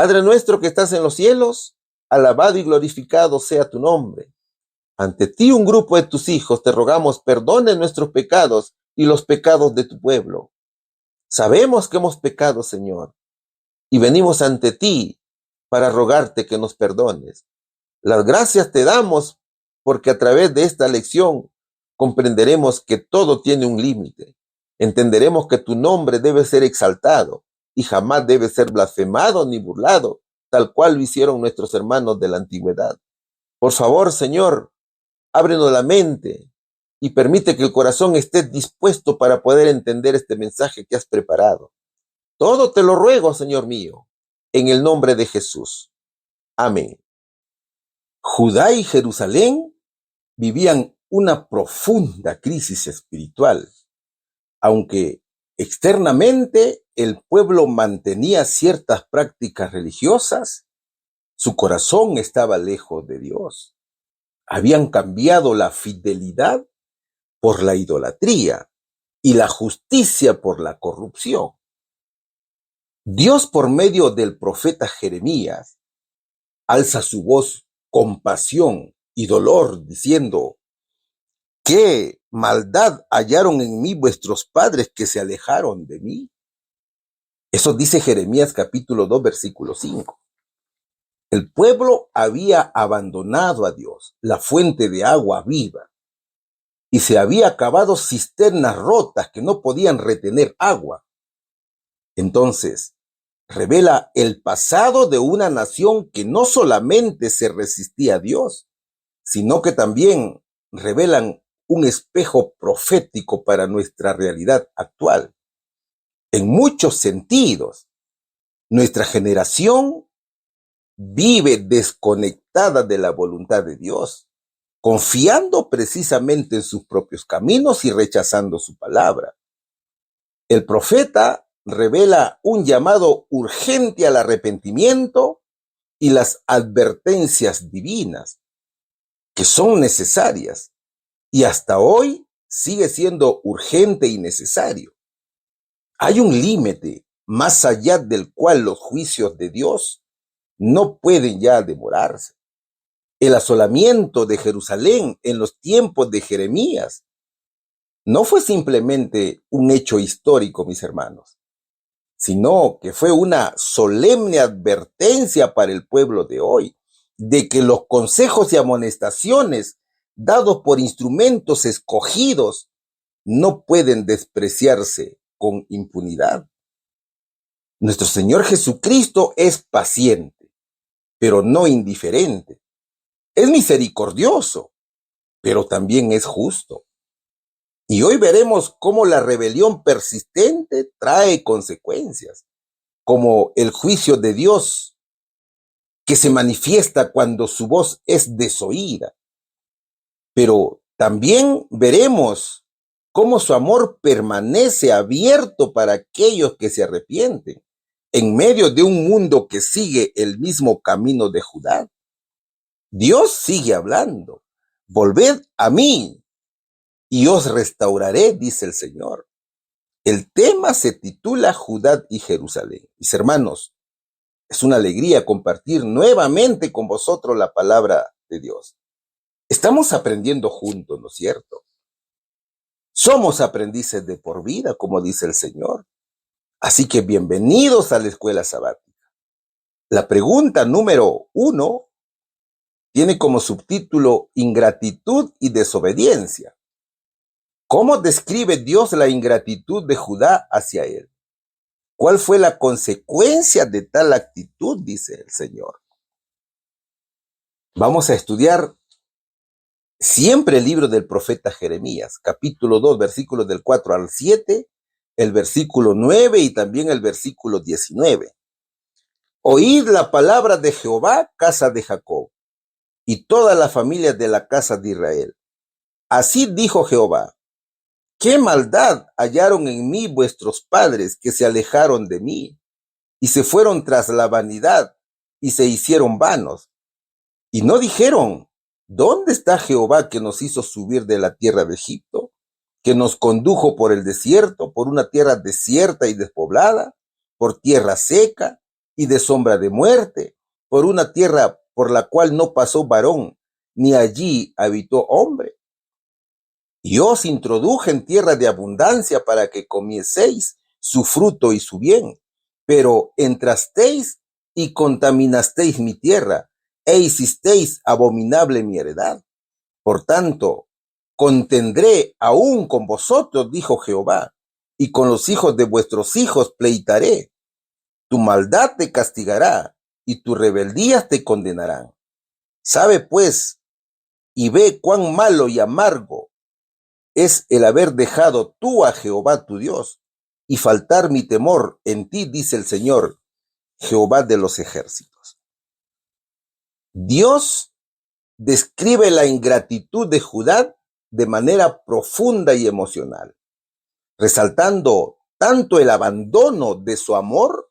Padre nuestro que estás en los cielos, alabado y glorificado sea tu nombre. Ante ti un grupo de tus hijos te rogamos perdone nuestros pecados y los pecados de tu pueblo. Sabemos que hemos pecado, Señor, y venimos ante ti para rogarte que nos perdones. Las gracias te damos porque a través de esta lección comprenderemos que todo tiene un límite. Entenderemos que tu nombre debe ser exaltado y jamás debe ser blasfemado ni burlado, tal cual lo hicieron nuestros hermanos de la antigüedad. Por favor, Señor, ábrenos la mente y permite que el corazón esté dispuesto para poder entender este mensaje que has preparado. Todo te lo ruego, Señor mío, en el nombre de Jesús. Amén. Judá y Jerusalén vivían una profunda crisis espiritual. Aunque externamente el pueblo mantenía ciertas prácticas religiosas, su corazón estaba lejos de Dios. Habían cambiado la fidelidad por la idolatría y la justicia por la corrupción. Dios, por medio del profeta Jeremías, alza su voz con pasión y dolor, diciendo: ¿qué maldad hallaron en mí vuestros padres que se alejaron de mí? Eso dice Jeremías capítulo 2, versículo 5. El pueblo había abandonado a Dios, la fuente de agua viva, y se había cavado cisternas rotas que no podían retener agua. Entonces, revela el pasado de una nación que no solamente se resistía a Dios, sino que también revelan un espejo profético para nuestra realidad actual. En muchos sentidos, nuestra generación vive desconectada de la voluntad de Dios, confiando precisamente en sus propios caminos y rechazando su palabra. El profeta revela un llamado urgente al arrepentimiento y las advertencias divinas, que son necesarias, y hasta hoy sigue siendo urgente y necesario. Hay un límite más allá del cual los juicios de Dios no pueden ya demorarse. El asolamiento de Jerusalén en los tiempos de Jeremías no fue simplemente un hecho histórico, mis hermanos, sino que fue una solemne advertencia para el pueblo de hoy, de que los consejos y amonestaciones dados por instrumentos escogidos no pueden despreciarse con impunidad. Nuestro Señor Jesucristo es paciente, pero no indiferente. Es misericordioso, pero también es justo. Y hoy veremos cómo la rebelión persistente trae consecuencias, como el juicio de Dios, que se manifiesta cuando su voz es desoída. Pero también veremos cómo su amor permanece abierto para aquellos que se arrepienten, en medio de un mundo que sigue el mismo camino de Judá. Dios sigue hablando: volved a mí y os restauraré, dice el Señor. El tema se titula Judá y Jerusalén. Mis hermanos, es una alegría compartir nuevamente con vosotros la palabra de Dios. Estamos aprendiendo juntos, ¿no es cierto? Somos aprendices de por vida, como dice el Señor. Así que bienvenidos a la escuela sabática. La pregunta número 1 tiene como subtítulo Ingratitud y desobediencia. ¿Cómo describe Dios la ingratitud de Judá hacia él? ¿Cuál fue la consecuencia de tal actitud?, dice el Señor. Vamos a estudiar siempre el libro del profeta Jeremías, capítulo 2, versículos del 4 al 7, el versículo 9 y también el versículo 19. Oíd la palabra de Jehová, casa de Jacob, y toda la familia de la casa de Israel. Así dijo Jehová: ¿qué maldad hallaron en mí vuestros padres que se alejaron de mí y se fueron tras la vanidad y se hicieron vanos? Y no dijeron: ¿dónde está Jehová que nos hizo subir de la tierra de Egipto, que nos condujo por el desierto, por una tierra desierta y despoblada, por tierra seca, y de sombra de muerte, por una tierra por la cual no pasó varón, ni allí habitó hombre. Y os introduje en tierra de abundancia para que comieseis su fruto y su bien, pero entrasteis y contaminasteis mi tierra, e hicisteis abominable mi heredad. Por tanto, contendré aún con vosotros, dijo Jehová, y con los hijos de vuestros hijos pleitaré. Tu maldad te castigará, y tus rebeldías te condenarán. Sabe pues, y ve cuán malo y amargo es el haber dejado tú a Jehová tu Dios, y faltar mi temor en ti, dice el Señor, Jehová de los ejércitos. Dios describe la ingratitud de Judá de manera profunda y emocional, resaltando tanto el abandono de su amor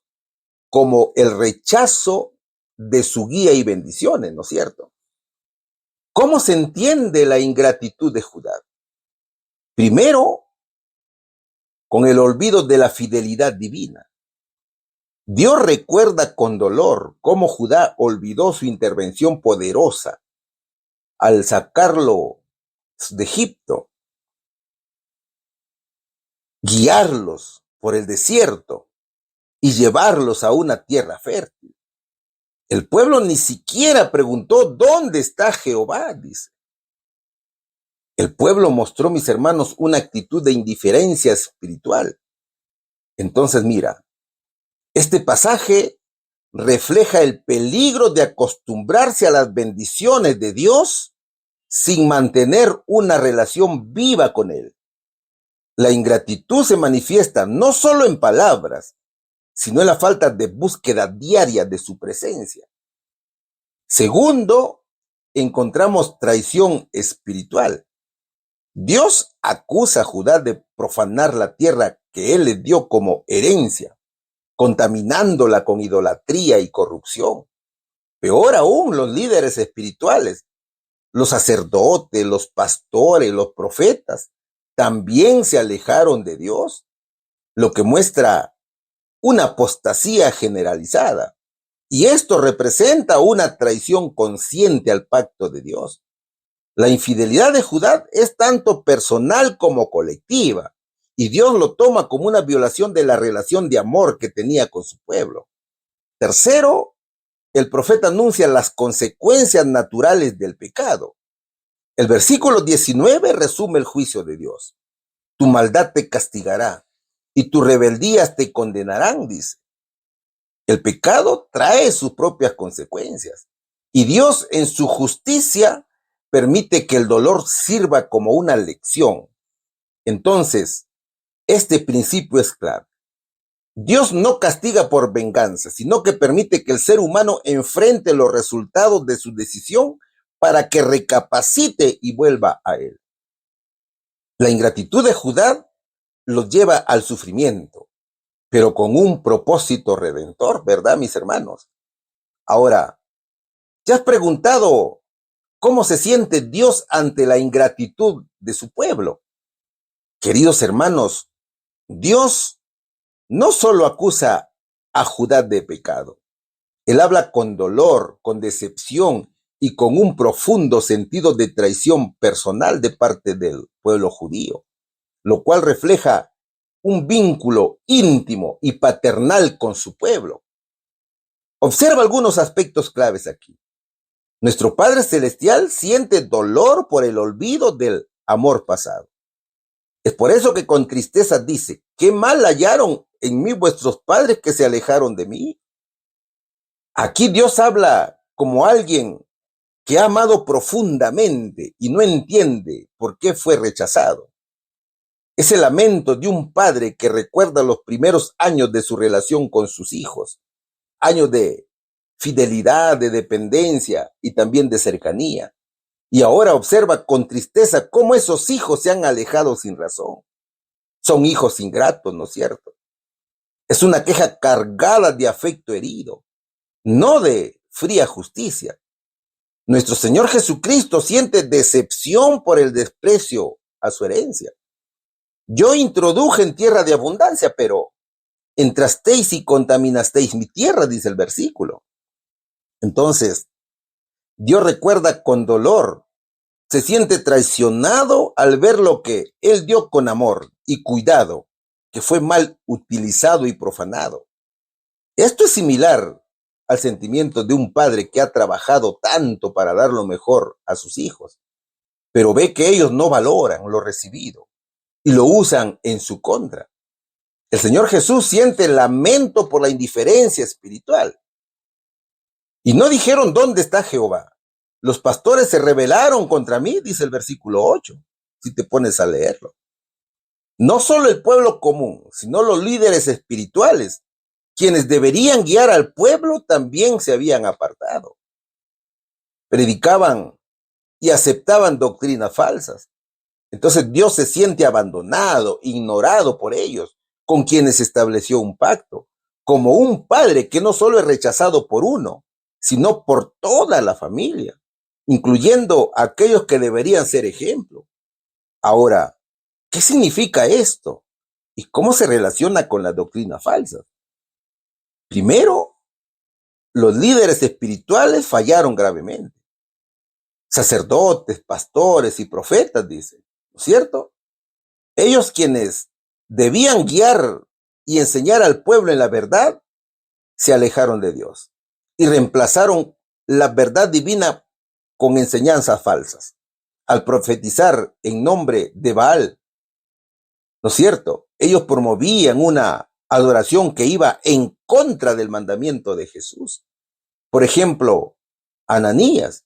como el rechazo de su guía y bendiciones, ¿no es cierto? ¿Cómo se entiende la ingratitud de Judá? Primero, con el olvido de la fidelidad divina. Dios recuerda con dolor cómo Judá olvidó su intervención poderosa al sacarlo de Egipto, guiarlos por el desierto y llevarlos a una tierra fértil. El pueblo ni siquiera preguntó ¿dónde está Jehová?, dice. El pueblo mostró, mis hermanos, una actitud de indiferencia espiritual. Entonces, mira, este pasaje refleja el peligro de acostumbrarse a las bendiciones de Dios sin mantener una relación viva con Él. La ingratitud se manifiesta no solo en palabras, sino en la falta de búsqueda diaria de su presencia. Segundo, encontramos traición espiritual. Dios acusa a Judá de profanar la tierra que Él le dio como herencia, contaminándola con idolatría y corrupción. Peor aún, los líderes espirituales, los sacerdotes, los pastores, los profetas, también se alejaron de Dios, lo que muestra una apostasía generalizada. Y esto representa una traición consciente al pacto de Dios. La infidelidad de Judá es tanto personal como colectiva, y Dios lo toma como una violación de la relación de amor que tenía con su pueblo. Tercero, el profeta anuncia las consecuencias naturales del pecado. El versículo 19 resume el juicio de Dios. Tu maldad te castigará y tus rebeldías te condenarán, dice. El pecado trae sus propias consecuencias y Dios en su justicia permite que el dolor sirva como una lección. Entonces, este principio es claro. Dios no castiga por venganza, sino que permite que el ser humano enfrente los resultados de su decisión para que recapacite y vuelva a Él. La ingratitud de Judá los lleva al sufrimiento, pero con un propósito redentor, ¿verdad, mis hermanos? Ahora, ¿te has preguntado cómo se siente Dios ante la ingratitud de su pueblo? Queridos hermanos, Dios no solo acusa a Judá de pecado, Él habla con dolor, con decepción y con un profundo sentido de traición personal de parte del pueblo judío, lo cual refleja un vínculo íntimo y paternal con su pueblo. Observa algunos aspectos claves aquí. Nuestro Padre Celestial siente dolor por el olvido del amor pasado. Es por eso que con tristeza dice, ¿qué mal hallaron en mí vuestros padres que se alejaron de mí? Aquí Dios habla como alguien que ha amado profundamente y no entiende por qué fue rechazado. Es el lamento de un padre que recuerda los primeros años de su relación con sus hijos, años de fidelidad, de dependencia y también de cercanía. Y ahora observa con tristeza cómo esos hijos se han alejado sin razón. Son hijos ingratos, ¿no es cierto? Es una queja cargada de afecto herido, no de fría justicia. Nuestro Señor Jesucristo siente decepción por el desprecio a su herencia. Yo introduje en tierra de abundancia, pero entrasteis y contaminasteis mi tierra, dice el versículo. Entonces, Dios recuerda con dolor, se siente traicionado al ver lo que Él dio con amor y cuidado, que fue mal utilizado y profanado. Esto es similar al sentimiento de un padre que ha trabajado tanto para dar lo mejor a sus hijos, pero ve que ellos no valoran lo recibido y lo usan en su contra. El Señor Jesús siente lamento por la indiferencia espiritual. Y no dijeron: ¿dónde está Jehová? Los pastores se rebelaron contra mí, dice el versículo 8, si te pones a leerlo. No solo el pueblo común, sino los líderes espirituales, quienes deberían guiar al pueblo, también se habían apartado. Predicaban y aceptaban doctrinas falsas. Entonces Dios se siente abandonado, ignorado por ellos, con quienes estableció un pacto, como un padre que no solo es rechazado por uno, sino por toda la familia, incluyendo a aquellos que deberían ser ejemplo. Ahora, ¿qué significa esto? ¿Y cómo se relaciona con las doctrinas falsas? Primero, los líderes espirituales fallaron gravemente. Sacerdotes, pastores y profetas, dice, ¿no es cierto? Ellos, quienes debían guiar y enseñar al pueblo en la verdad, se alejaron de Dios y reemplazaron la verdad divina con enseñanzas falsas. Al profetizar en nombre de Baal, ¿no es cierto? Ellos promovían una adoración que iba en contra del mandamiento de Jesús. Por ejemplo, Ananías,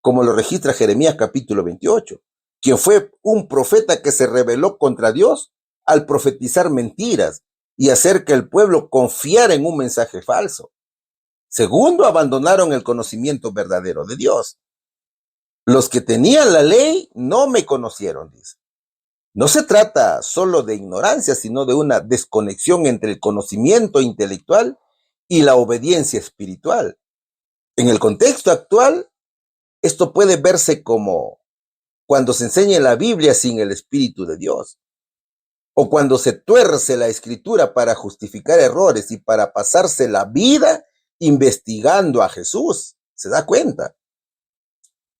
como lo registra Jeremías capítulo 28, quien fue un profeta que se rebeló contra Dios al profetizar mentiras y hacer que el pueblo confiara en un mensaje falso. Segundo, abandonaron el conocimiento verdadero de Dios. Los que tenían la ley no me conocieron, dice. No se trata solo de ignorancia, sino de una desconexión entre el conocimiento intelectual y la obediencia espiritual. En el contexto actual, esto puede verse como cuando se enseña la Biblia sin el Espíritu de Dios, o cuando se tuerce la Escritura para justificar errores y para pasarse la vida investigando a Jesús. ¿Se da cuenta?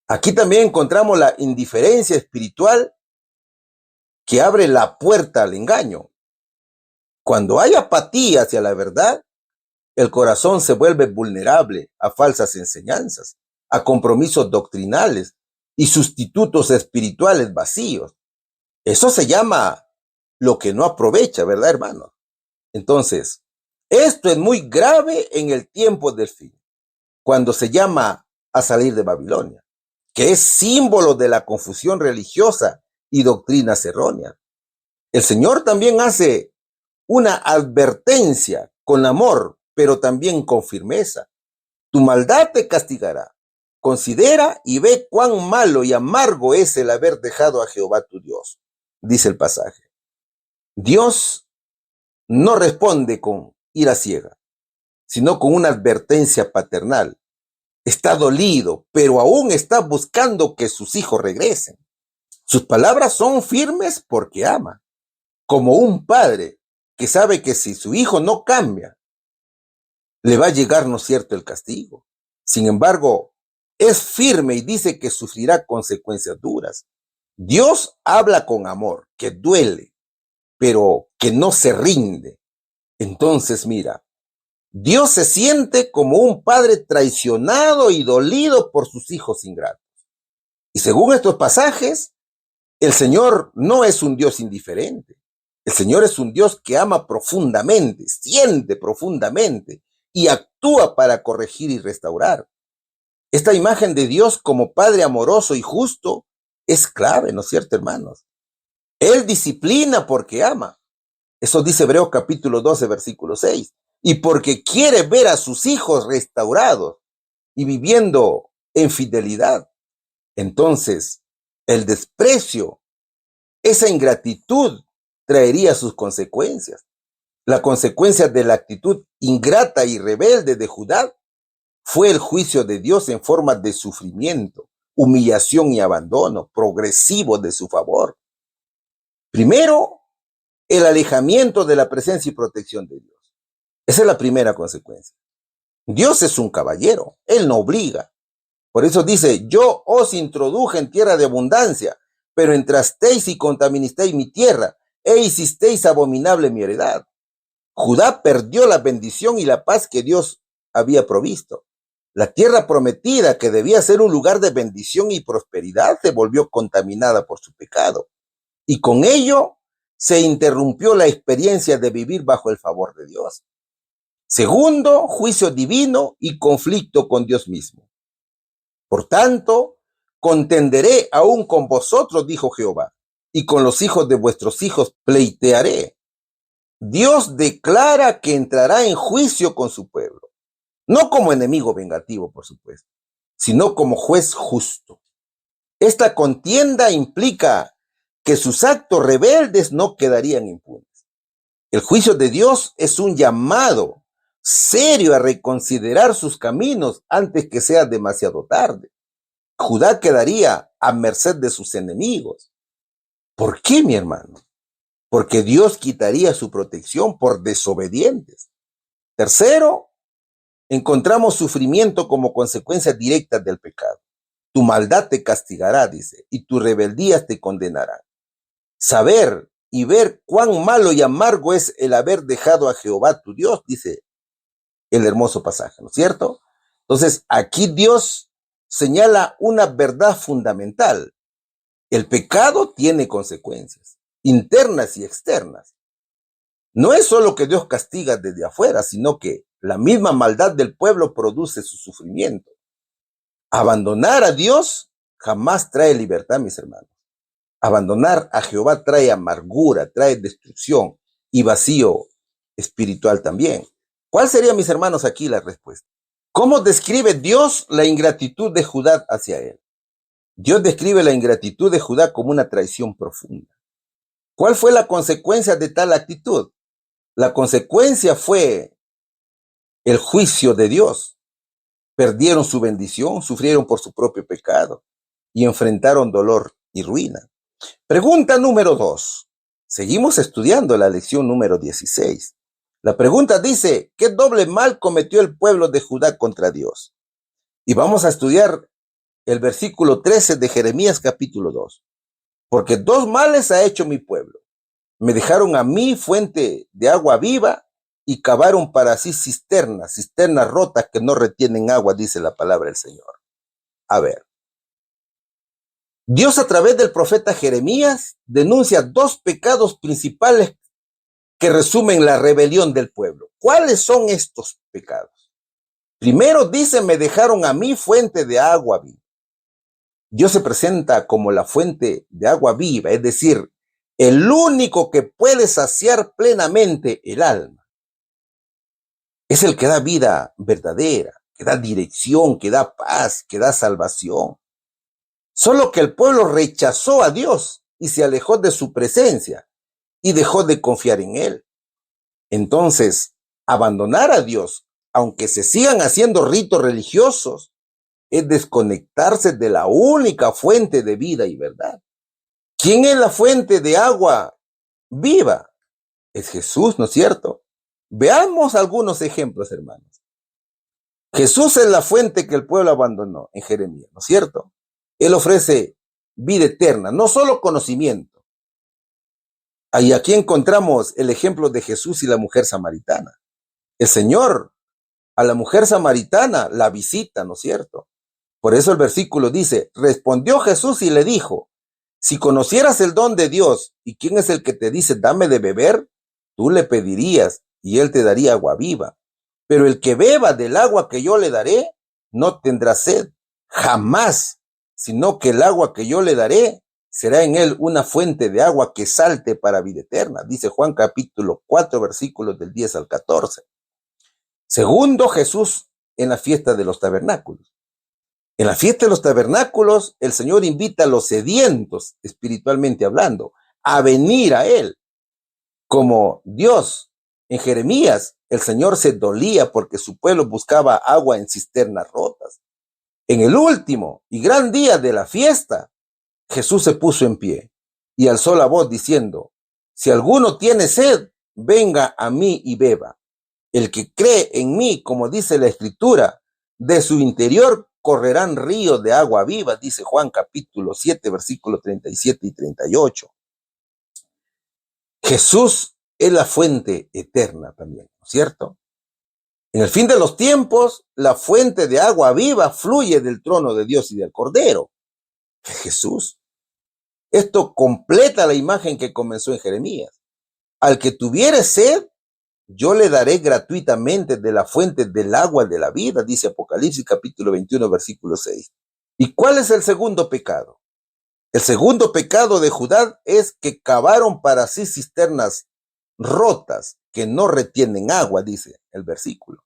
Aquí también encontramos la indiferencia espiritual que abre la puerta al engaño. Cuando hay apatía hacia la verdad, el corazón se vuelve vulnerable a falsas enseñanzas, a compromisos doctrinales y sustitutos espirituales vacíos. Eso se llama lo que no aprovecha, ¿verdad, hermano? Entonces, esto es muy grave en el tiempo del fin, cuando se llama a salir de Babilonia, que es símbolo de la confusión religiosa y doctrinas erróneas. El Señor también hace una advertencia con amor, pero también con firmeza. Tu maldad te castigará. Considera y ve cuán malo y amargo es el haber dejado a Jehová tu Dios, dice el pasaje. Dios no responde con ira ciega, sino con una advertencia paternal. Está dolido, pero aún está buscando que sus hijos regresen. Sus palabras son firmes porque ama, como un padre que sabe que si su hijo no cambia, le va a llegar, ¿no es cierto?, el castigo. Sin embargo, es firme y dice que sufrirá consecuencias duras. Dios habla con amor, que duele, pero que no se rinde. Entonces, mira, Dios se siente como un padre traicionado y dolido por sus hijos ingratos. Y según estos pasajes, el Señor no es un Dios indiferente. El Señor es un Dios que ama profundamente, siente profundamente y actúa para corregir y restaurar. Esta imagen de Dios como Padre amoroso y justo es clave, ¿no es cierto, hermanos? Él disciplina porque ama. Eso dice Hebreos capítulo 12, versículo 6. Y porque quiere ver a sus hijos restaurados y viviendo en fidelidad. Entonces, el desprecio, esa ingratitud, traería sus consecuencias. La consecuencia de la actitud ingrata y rebelde de Judá fue el juicio de Dios en forma de sufrimiento, humillación y abandono progresivo de su favor. Primero, el alejamiento de la presencia y protección de Dios. Esa es la primera consecuencia. Dios es un caballero, Él no obliga. Por eso dice, yo os introduje en tierra de abundancia, pero entrasteis y contaminasteis mi tierra, e hicisteis abominable mi heredad. Judá perdió la bendición y la paz que Dios había provisto. La tierra prometida, que debía ser un lugar de bendición y prosperidad, se volvió contaminada por su pecado. Y con ello se interrumpió la experiencia de vivir bajo el favor de Dios. Segundo, juicio divino y conflicto con Dios mismo. Por tanto, contenderé aún con vosotros, dijo Jehová, y con los hijos de vuestros hijos pleitearé. Dios declara que entrará en juicio con su pueblo, no como enemigo vengativo, por supuesto, sino como juez justo. Esta contienda implica que sus actos rebeldes no quedarían impunes. El juicio de Dios es un llamado serio a reconsiderar sus caminos antes que sea demasiado tarde. Judá quedaría a merced de sus enemigos. ¿Por qué, mi hermano? Porque Dios quitaría su protección por desobedientes. Tercero, encontramos sufrimiento como consecuencia directa del pecado. Tu maldad te castigará, dice, y tus rebeldías te condenarán. Saber y ver cuán malo y amargo es el haber dejado a Jehová tu Dios, dice el hermoso pasaje, ¿no es cierto? Entonces, aquí Dios señala una verdad fundamental. El pecado tiene consecuencias, internas y externas. No es solo que Dios castiga desde afuera, sino que la misma maldad del pueblo produce su sufrimiento. Abandonar a Dios jamás trae libertad, mis hermanos. Abandonar a Jehová trae amargura, trae destrucción y vacío espiritual también. ¿Cuál sería, mis hermanos, aquí la respuesta? ¿Cómo describe Dios la ingratitud de Judá hacia él? Dios describe la ingratitud de Judá como una traición profunda. ¿Cuál fue la consecuencia de tal actitud? La consecuencia fue el juicio de Dios. Perdieron su bendición, sufrieron por su propio pecado y enfrentaron dolor y ruina. Pregunta número 2. Seguimos estudiando la lección número 16. La pregunta dice, ¿qué doble mal cometió el pueblo de Judá contra Dios? Y vamos a estudiar el versículo 13 de Jeremías capítulo 2. Porque dos males ha hecho mi pueblo. Me dejaron a mí fuente de agua viva y cavaron para sí cisternas rotas que no retienen agua, dice la palabra del Señor. A ver. Dios a través del profeta Jeremías denuncia dos pecados principales que resumen la rebelión del pueblo. ¿Cuáles son estos pecados? Primero dice, me dejaron a mí fuente de agua viva. Dios se presenta como la fuente de agua viva, es decir, el único que puede saciar plenamente el alma. Es el que da vida verdadera, que da dirección, que da paz, que da salvación. Solo que el pueblo rechazó a Dios y se alejó de su presencia y dejó de confiar en Él. Entonces, abandonar a Dios, aunque se sigan haciendo ritos religiosos, es desconectarse de la única fuente de vida y verdad. ¿Quién es la fuente de agua viva? Es Jesús, ¿no es cierto? Veamos algunos ejemplos, hermanos. Jesús es la fuente que el pueblo abandonó en Jeremías, ¿no es cierto? Él ofrece vida eterna, no solo conocimiento. Y aquí encontramos el ejemplo de Jesús y la mujer samaritana. El Señor a la mujer samaritana la visita, ¿no es cierto? Por eso el versículo dice, respondió Jesús y le dijo, si conocieras el don de Dios y quién es el que te dice, dame de beber, tú le pedirías y él te daría agua viva. Pero el que beba del agua que yo le daré, no tendrá sed, jamás, sino que el agua que yo le daré será en él una fuente de agua que salte para vida eterna. Dice Juan capítulo 4, versículos del 10 al 14. Segundo, Jesús en la fiesta de los tabernáculos. En la fiesta de los tabernáculos, el Señor invita a los sedientos, espiritualmente hablando, a venir a Él. Como Dios, en Jeremías, el Señor se dolía porque su pueblo buscaba agua en cisternas rotas. En el último y gran día de la fiesta, Jesús se puso en pie y alzó la voz diciendo, si alguno tiene sed, venga a mí y beba. El que cree en mí, como dice la Escritura, de su interior correrán ríos de agua viva, dice Juan capítulo 7, versículos 37 y 38. Jesús es la fuente eterna también, ¿no es cierto? En el fin de los tiempos, la fuente de agua viva fluye del trono de Dios y del Cordero, que es Jesús. Esto completa la imagen que comenzó en Jeremías. Al que tuviere sed, yo le daré gratuitamente de la fuente del agua de la vida, dice Apocalipsis capítulo 21, versículo 6. ¿Y cuál es el segundo pecado? El segundo pecado de Judá es que cavaron para sí cisternas rotas que no retienen agua, dice el versículo.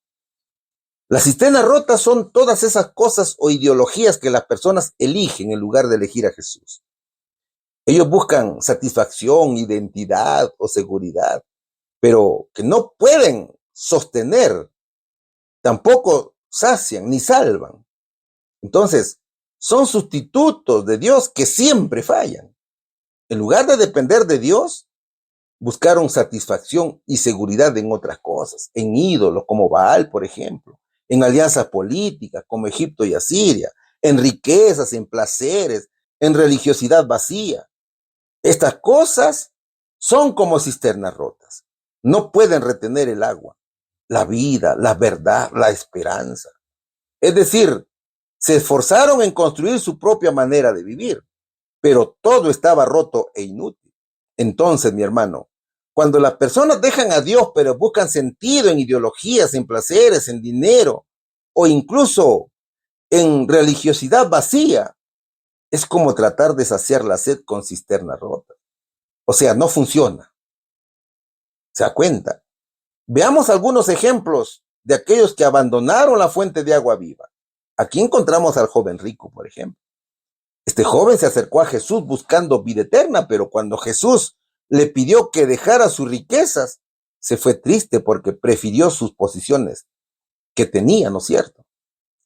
Las cisternas rotas son todas esas cosas o ideologías que las personas eligen en lugar de elegir a Jesús. Ellos buscan satisfacción, identidad o seguridad, pero que no pueden sostener, tampoco sacian ni salvan. Entonces, son sustitutos de Dios que siempre fallan. En lugar de depender de Dios, buscaron satisfacción y seguridad en otras cosas, en ídolos como Baal, por ejemplo, en alianzas políticas como Egipto y Asiria, en riquezas, en placeres, en religiosidad vacía. Estas cosas son como cisternas rotas. No pueden retener el agua, la vida, la verdad, la esperanza. Es decir, se esforzaron en construir su propia manera de vivir, pero todo estaba roto e inútil. Entonces, mi hermano, cuando las personas dejan a Dios, pero buscan sentido en ideologías, en placeres, en dinero, o incluso en religiosidad vacía, es como tratar de saciar la sed con cisterna rota. O sea, no funciona. ¿Se da cuenta? Veamos algunos ejemplos de aquellos que abandonaron la fuente de agua viva. Aquí encontramos al joven rico, por ejemplo. Este joven se acercó a Jesús buscando vida eterna, pero cuando Jesús le pidió que dejara sus riquezas, se fue triste porque prefirió sus posiciones que tenía, ¿no es cierto?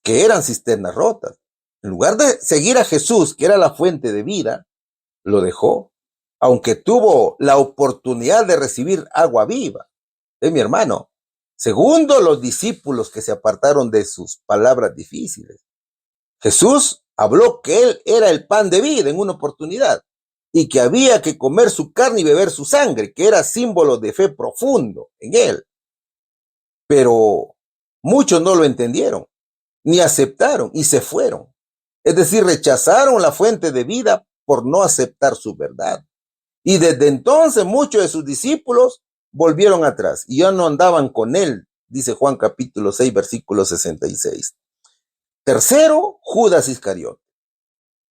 Que eran cisternas rotas. En lugar de seguir a Jesús, que era la fuente de vida, lo dejó, aunque tuvo la oportunidad de recibir agua viva. Mi hermano. Segundo, los discípulos que se apartaron de sus palabras difíciles. Jesús habló que él era el pan de vida en una oportunidad y que había que comer su carne y beber su sangre, que era símbolo de fe profundo en él. Pero muchos no lo entendieron, ni aceptaron y se fueron. Es decir, rechazaron la fuente de vida por no aceptar su verdad. Y desde entonces muchos de sus discípulos volvieron atrás y ya no andaban con él, dice Juan capítulo 6, versículo 66. Tercero, Judas Iscariote.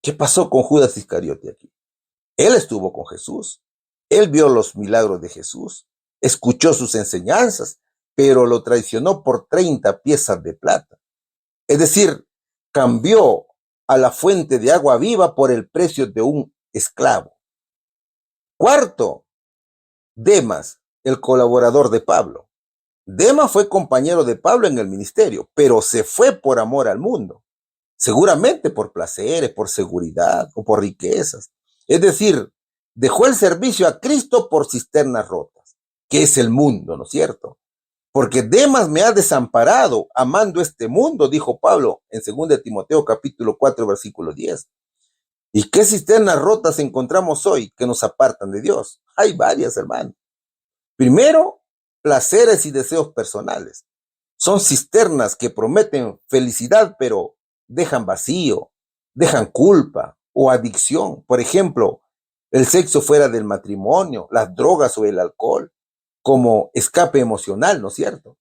¿Qué pasó con Judas Iscariote aquí? Él estuvo con Jesús, él vio los milagros de Jesús, escuchó sus enseñanzas, pero lo traicionó por 30 piezas de plata. Es decir, cambió a la fuente de agua viva por el precio de un esclavo. Cuarto, Demas, el colaborador de Pablo. Demas fue compañero de Pablo en el ministerio, pero se fue por amor al mundo, seguramente por placeres, por seguridad o por riquezas. Es decir, dejó el servicio a Cristo por cisternas rotas, que es el mundo, ¿no es cierto? Porque Demas me ha desamparado amando este mundo, dijo Pablo en 2 Timoteo capítulo 4, versículo 10. ¿Y qué cisternas rotas encontramos hoy que nos apartan de Dios? Hay varias, hermano. Primero, placeres y deseos personales. Son cisternas que prometen felicidad, pero dejan vacío, dejan culpa o adicción. Por ejemplo, el sexo fuera del matrimonio, las drogas o el alcohol, como escape emocional, ¿no es cierto?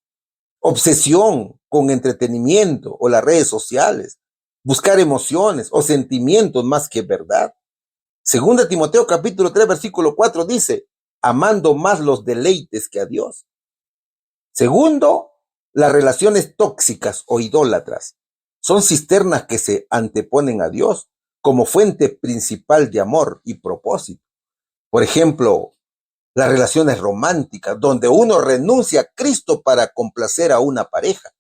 Obsesión con entretenimiento o las redes sociales, buscar emociones o sentimientos más que verdad. Segunda Timoteo capítulo 3, versículo 4 dice, amando más los deleites que a Dios. Segundo, las relaciones tóxicas o idólatras. Son cisternas que se anteponen a Dios como fuente principal de amor y propósito. Por ejemplo, las relaciones románticas, donde uno renuncia a Cristo para complacer a una pareja.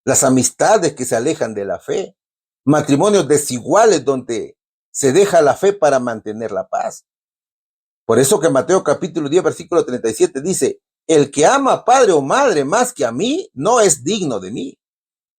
Las amistades que se alejan de la fe. Matrimonios desiguales donde se deja la fe para mantener la paz. Por eso que Mateo capítulo 10, versículo 37 dice, El que ama a padre o madre más que a mí no es digno de mí.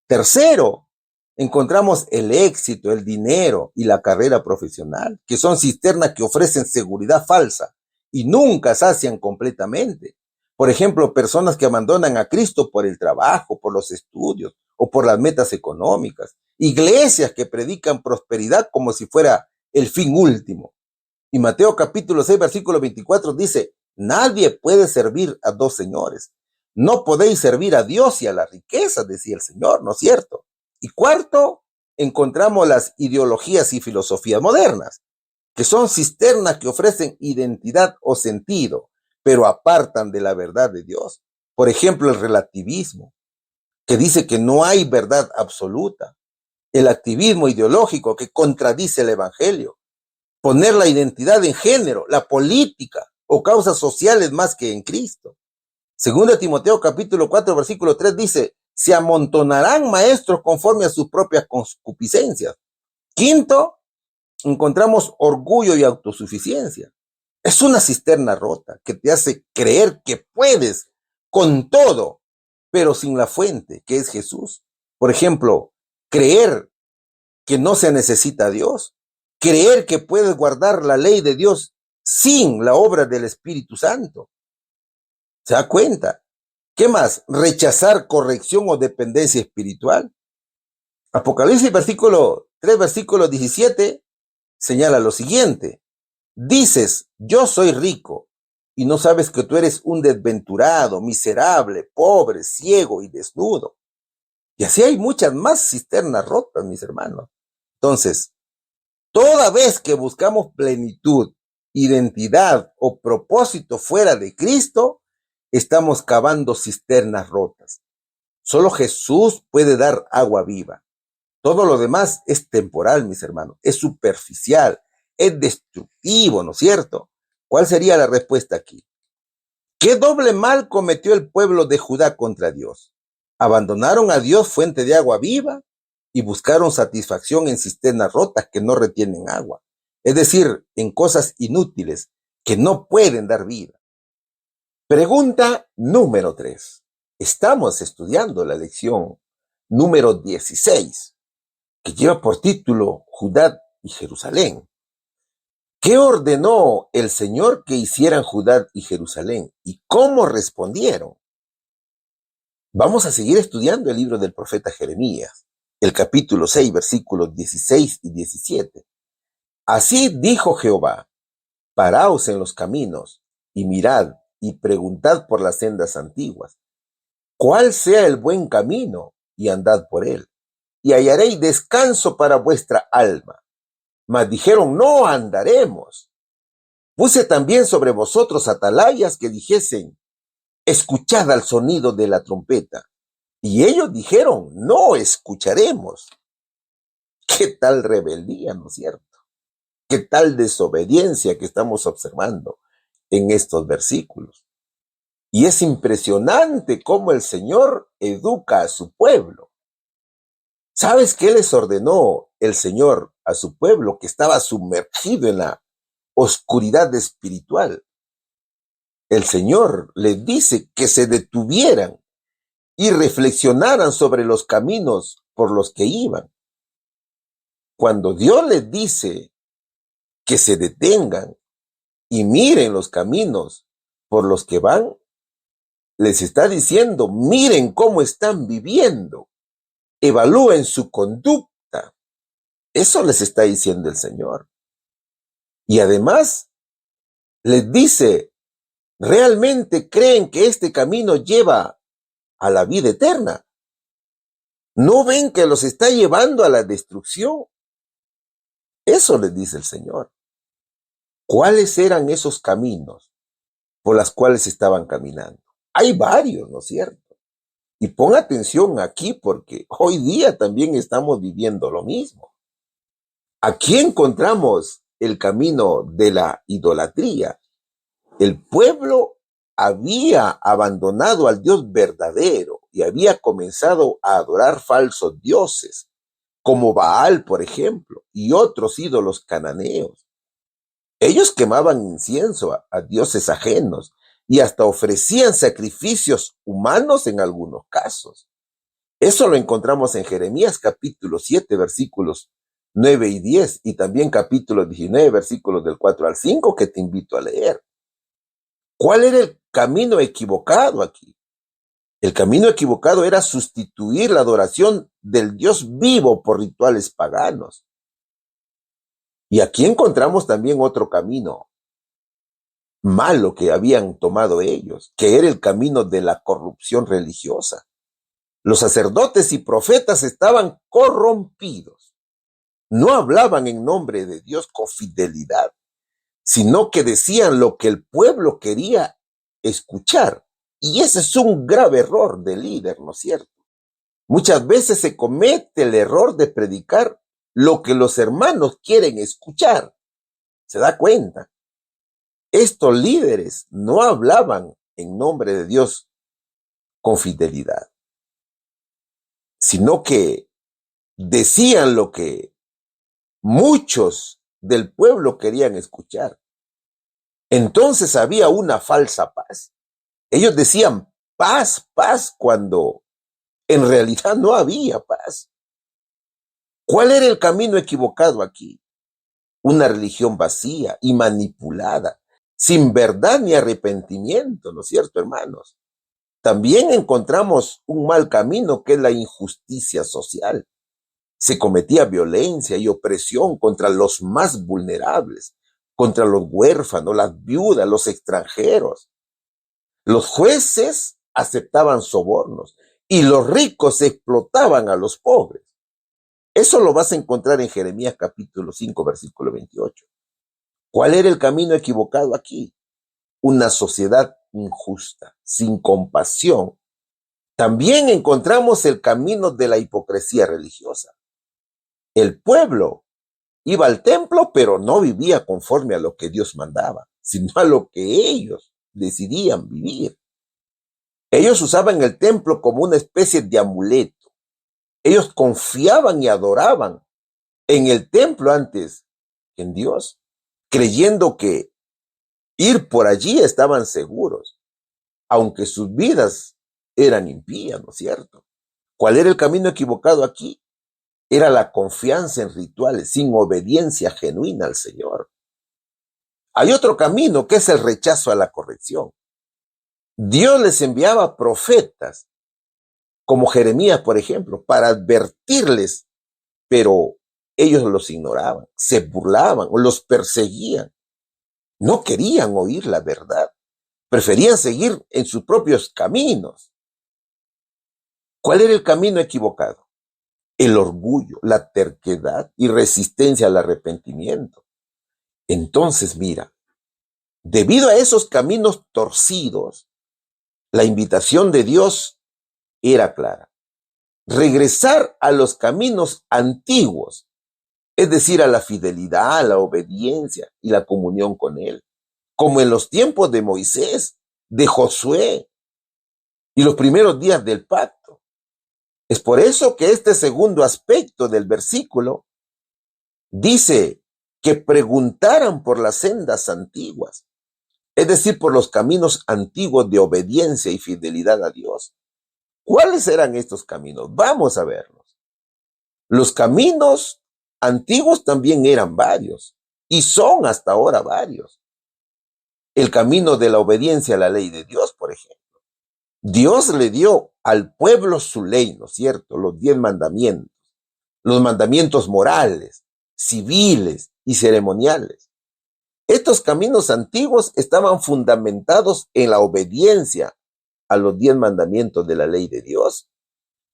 Tercero, encontramos el éxito, el dinero y la carrera profesional, que son cisternas que ofrecen seguridad falsa y nunca sacian completamente. Por ejemplo, personas que abandonan a Cristo por el trabajo, por los estudios o por las metas económicas. Iglesias que predican prosperidad como si fuera el fin último. Y Mateo capítulo 6, versículo 24 dice, nadie puede servir a dos señores. No podéis servir a Dios y a la riqueza, decía el Señor, ¿no es cierto? Y cuarto, encontramos las ideologías y filosofías modernas, que son cisternas que ofrecen identidad o sentido, pero apartan de la verdad de Dios. Por ejemplo, el relativismo, que dice que no hay verdad absoluta. El activismo ideológico, que contradice el evangelio. Poner la identidad en género, la política o causas sociales más que en Cristo. Segundo Timoteo capítulo 4, versículo 3 dice, se amontonarán maestros conforme a sus propias concupiscencias. Quinto, encontramos orgullo y autosuficiencia. Es una cisterna rota que te hace creer que puedes con todo, pero sin la fuente, que es Jesús. Por ejemplo, creer que no se necesita a Dios, creer que puedes guardar la ley de Dios sin la obra del Espíritu Santo. ¿Se da cuenta? ¿Qué más? Rechazar corrección o dependencia espiritual. Apocalipsis versículo 3, versículo 17 señala lo siguiente. Dices, yo soy rico y no sabes que tú eres un desventurado, miserable, pobre, ciego y desnudo. Y así hay muchas más cisternas rotas, mis hermanos. Entonces, toda vez que buscamos plenitud, identidad o propósito fuera de Cristo, estamos cavando cisternas rotas. Solo Jesús puede dar agua viva. Todo lo demás es temporal, mis hermanos, es superficial, es destructivo, ¿no es cierto? ¿Cuál sería la respuesta aquí? ¿Qué doble mal cometió el pueblo de Judá contra Dios? Abandonaron a Dios, fuente de agua viva, y buscaron satisfacción en cisternas rotas que no retienen agua. Es decir, en cosas inútiles que no pueden dar vida. Pregunta número 3. Estamos estudiando la lección número 16, que lleva por título Judá y Jerusalén. ¿Qué ordenó el Señor que hicieran Judá y Jerusalén? ¿Y cómo respondieron? Vamos a seguir estudiando el libro del profeta Jeremías, el capítulo 6, versículos 16 y 17. Así dijo Jehová, paraos en los caminos y mirad y preguntad por las sendas antiguas, cuál sea el buen camino y andad por él, y hallaréis descanso para vuestra alma. Mas dijeron, no andaremos. Puse también sobre vosotros atalayas que dijesen, escuchad al sonido de la trompeta. Y ellos dijeron, no escucharemos. ¿Qué tal rebeldía, no es cierto? ¿Qué tal desobediencia que estamos observando en estos versículos? Y es impresionante cómo el Señor educa a su pueblo. ¿Sabes qué les ordenó el Señor a su pueblo que estaba sumergido en la oscuridad espiritual? El Señor les dice que se detuvieran y reflexionaran sobre los caminos por los que iban. Cuando Dios les dice que se detengan y miren los caminos por los que van, les está diciendo, miren cómo están viviendo, evalúen su conducta. Eso les está diciendo el Señor. Y además les dice, ¿realmente creen que este camino lleva a la vida eterna? ¿No ven que los está llevando a la destrucción? Eso les dice el Señor. ¿Cuáles eran esos caminos por los cuales estaban caminando? Hay varios, ¿no es cierto? Y pon atención aquí porque hoy día también estamos viviendo lo mismo. Aquí encontramos el camino de la idolatría. El pueblo había abandonado al Dios verdadero y había comenzado a adorar falsos dioses, como Baal, por ejemplo, y otros ídolos cananeos. Ellos quemaban incienso a dioses ajenos y hasta ofrecían sacrificios humanos en algunos casos. Eso lo encontramos en Jeremías capítulo 7, versículos 9 y 10, y también capítulo 19, versículos del 4 al 5, que te invito a leer. ¿Cuál era el camino equivocado aquí? El camino equivocado era sustituir la adoración del Dios vivo por rituales paganos. Y aquí encontramos también otro camino malo que habían tomado ellos, que era el camino de la corrupción religiosa. Los sacerdotes y profetas estaban corrompidos. No hablaban en nombre de Dios con fidelidad, sino que decían lo que el pueblo quería escuchar. Y ese es un grave error del líder, ¿no es cierto? Muchas veces se comete el error de predicar lo que los hermanos quieren escuchar. ¿Se da cuenta? Estos líderes no hablaban en nombre de Dios con fidelidad, sino que decían lo que muchos del pueblo querían escuchar. Entonces había una falsa paz. Ellos decían paz, paz, cuando en realidad no había paz. ¿Cuál era el camino equivocado aquí? Una religión vacía y manipulada, sin verdad ni arrepentimiento, ¿no es cierto, hermanos? También encontramos un mal camino, que es la injusticia social. Se cometía violencia y opresión contra los más vulnerables, contra los huérfanos, las viudas, los extranjeros. Los jueces aceptaban sobornos y los ricos explotaban a los pobres. Eso lo vas a encontrar en Jeremías capítulo 5, versículo 28. ¿Cuál era el camino equivocado aquí? Una sociedad injusta, sin compasión. También encontramos el camino de la hipocresía religiosa. El pueblo iba al templo, pero no vivía conforme a lo que Dios mandaba, sino a lo que ellos decidían vivir. Ellos usaban el templo como una especie de amuleto. Ellos confiaban y adoraban en el templo antes que en Dios, creyendo que ir por allí estaban seguros, aunque sus vidas eran impías, ¿no es cierto? ¿Cuál era el camino equivocado aquí? Era la confianza en rituales, sin obediencia genuina al Señor. Hay otro camino, que es el rechazo a la corrección. Dios les enviaba profetas, como Jeremías, por ejemplo, para advertirles, pero ellos los ignoraban, se burlaban o los perseguían. No querían oír la verdad, preferían seguir en sus propios caminos. ¿Cuál era el camino equivocado? El orgullo, la terquedad y resistencia al arrepentimiento. Entonces, mira, debido a esos caminos torcidos, la invitación de Dios era clara: regresar a los caminos antiguos, es decir, a la fidelidad, a la obediencia y la comunión con Él, como en los tiempos de Moisés, de Josué y los primeros días del pacto. Es por eso que este segundo aspecto del versículo dice que preguntaran por las sendas antiguas, es decir, por los caminos antiguos de obediencia y fidelidad a Dios. ¿Cuáles eran estos caminos? Vamos a verlos. Los caminos antiguos también eran varios y son hasta ahora varios. El camino de la obediencia a la ley de Dios, por ejemplo. Dios le dio al pueblo su ley, ¿no es cierto? Los 10 mandamientos, los mandamientos morales, civiles y ceremoniales. Estos caminos antiguos estaban fundamentados en la obediencia a los 10 mandamientos de la ley de Dios,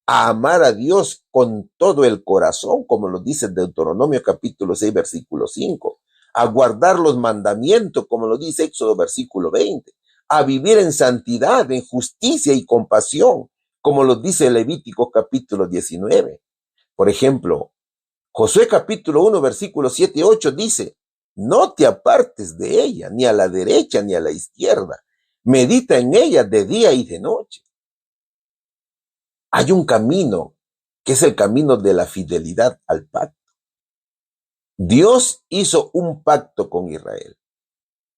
a amar a Dios con todo el corazón, como lo dice Deuteronomio capítulo 6, versículo 5, a guardar los mandamientos, como lo dice Éxodo versículo 20, a vivir en santidad, en justicia y compasión, como lo dice Levítico capítulo 19. Por ejemplo, Josué capítulo 1, versículo 7 y 8 dice: no te apartes de ella, ni a la derecha ni a la izquierda. Medita en ella de día y de noche. Hay un camino, que es el camino de la fidelidad al pacto. Dios hizo un pacto con Israel.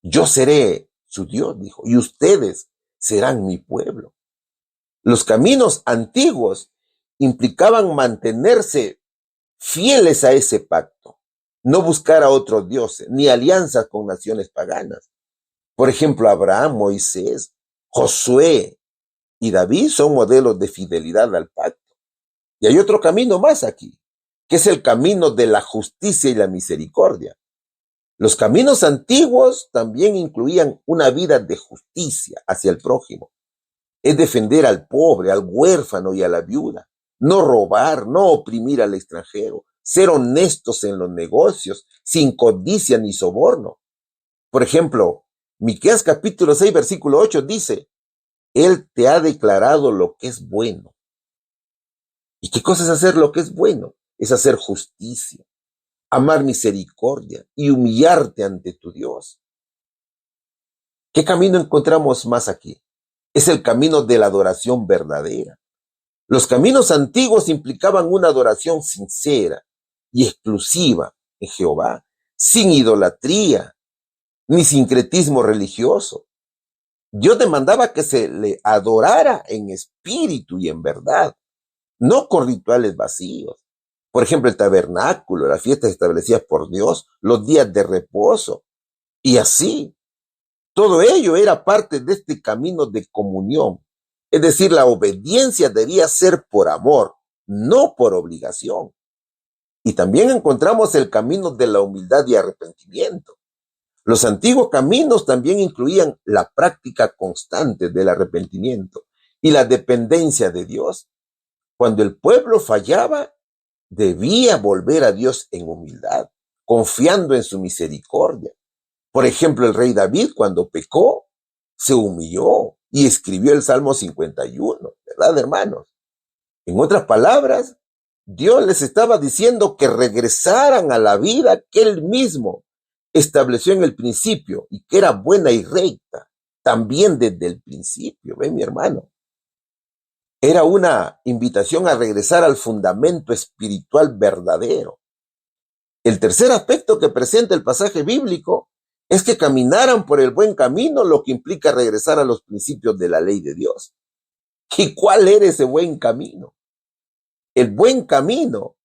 Yo seré su Dios, dijo, y ustedes serán mi pueblo. Los caminos antiguos implicaban mantenerse fieles a ese pacto, no buscar a otros dioses, ni alianzas con naciones paganas. Por ejemplo, Abraham, Moisés, Josué y David son modelos de fidelidad al pacto. Y hay otro camino más aquí, que es el camino de la justicia y la misericordia. Los caminos antiguos también incluían una vida de justicia hacia el prójimo. Es defender al pobre, al huérfano y a la viuda. No robar, no oprimir al extranjero. Ser honestos en los negocios, sin codicia ni soborno. Por ejemplo, Miqueas capítulo 6, versículo 8 dice, Él te ha declarado lo que es bueno. ¿Y qué cosa es hacer lo que es bueno? Es hacer justicia, amar misericordia y humillarte ante tu Dios. ¿Qué camino encontramos más aquí? Es el camino de la adoración verdadera. Los caminos antiguos implicaban una adoración sincera y exclusiva en Jehová, sin idolatría ni sincretismo religioso. Dios demandaba que se le adorara en espíritu y en verdad, no con rituales vacíos. Por ejemplo, el tabernáculo, las fiestas establecidas por Dios, los días de reposo, y así. Todo ello era parte de este camino de comunión. Es decir, la obediencia debía ser por amor, no por obligación. Y también encontramos el camino de la humildad y arrepentimiento. Los antiguos caminos también incluían la práctica constante del arrepentimiento y la dependencia de Dios. Cuando el pueblo fallaba, debía volver a Dios en humildad, confiando en su misericordia. Por ejemplo, el rey David, cuando pecó, se humilló y escribió el Salmo 51, ¿verdad, hermanos? En otras palabras, Dios les estaba diciendo que regresaran a la vida que Él mismo estableció en el principio y que era buena y recta, también desde el principio, ¿ven, mi hermano? Era una invitación a regresar al fundamento espiritual verdadero. El tercer aspecto que presenta el pasaje bíblico es que caminaran por el buen camino, lo que implica regresar a los principios de la ley de Dios. ¿Y cuál era ese buen camino? El buen camino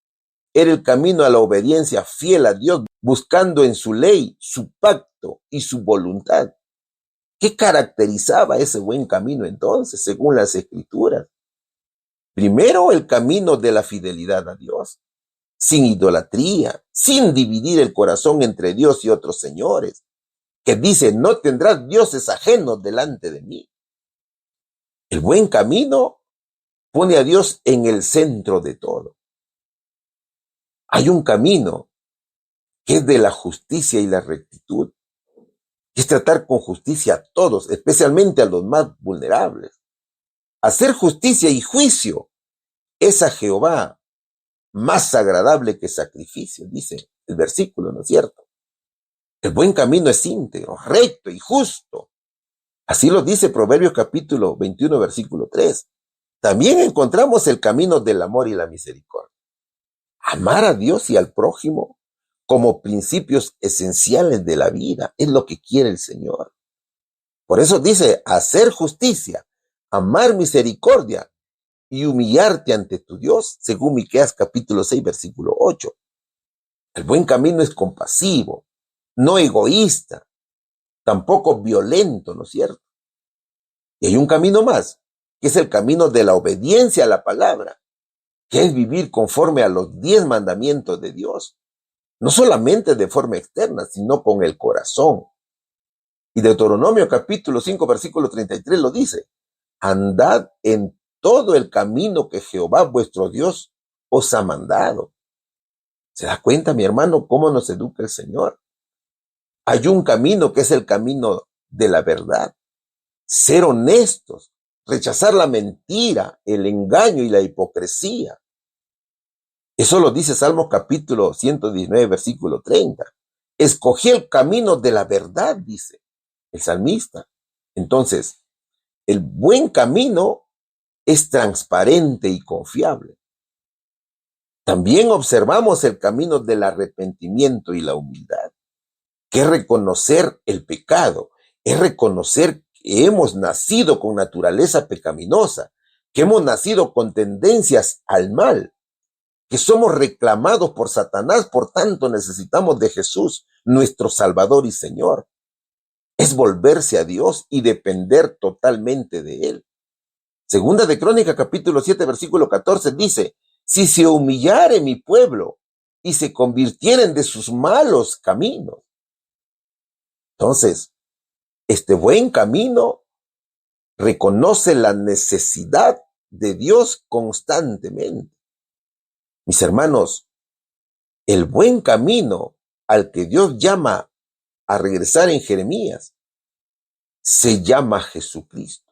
era el camino a la obediencia fiel a Dios, buscando en su ley, su pacto y su voluntad. ¿Qué caracterizaba ese buen camino entonces, según las Escrituras? Primero, el camino de la fidelidad a Dios, sin idolatría, sin dividir el corazón entre Dios y otros señores, que dice, no tendrás dioses ajenos delante de mí. El buen camino pone a Dios en el centro de todo. Hay un camino que es de la justicia y la rectitud, que es tratar con justicia a todos, especialmente a los más vulnerables. Hacer justicia y juicio es a Jehová más agradable que sacrificio, dice el versículo, ¿no es cierto? El buen camino es íntegro, recto y justo. Así lo dice Proverbios capítulo 21, versículo 3. También encontramos el camino del amor y la misericordia. Amar a Dios y al prójimo como principios esenciales de la vida es lo que quiere el Señor. Por eso dice, hacer justicia, amar misericordia y humillarte ante tu Dios, según Miqueas capítulo 6, versículo 8. El buen camino es compasivo, no egoísta, tampoco violento, ¿no es cierto? Y hay un camino más, que es el camino de la obediencia a la palabra, que es vivir conforme a los 10 mandamientos de Dios, no solamente de forma externa, sino con el corazón. Y Deuteronomio capítulo 5, versículo 33 lo dice, andad en todo el camino que Jehová vuestro Dios os ha mandado. ¿Se da cuenta, mi hermano, cómo nos educa el Señor? Hay un camino que es el camino de la verdad. Ser honestos, rechazar la mentira, el engaño y la hipocresía. Eso lo dice Salmos capítulo 119, versículo 30. Escogí el camino de la verdad, dice el salmista. Entonces, el buen camino es transparente y confiable. También observamos el camino del arrepentimiento y la humildad, que es reconocer el pecado es reconocer que hemos nacido con naturaleza pecaminosa, que hemos nacido con tendencias al mal, que somos reclamados por Satanás, por tanto necesitamos de Jesús, nuestro Salvador y Señor. Es volverse a Dios y depender totalmente de Él. Segunda de Crónicas, capítulo 7, versículo 14, dice: si se humillare mi pueblo y se convirtieren de sus malos caminos. Entonces, este buen camino reconoce la necesidad de Dios constantemente. Mis hermanos, el buen camino al que Dios llama a regresar en Jeremías se llama Jesucristo.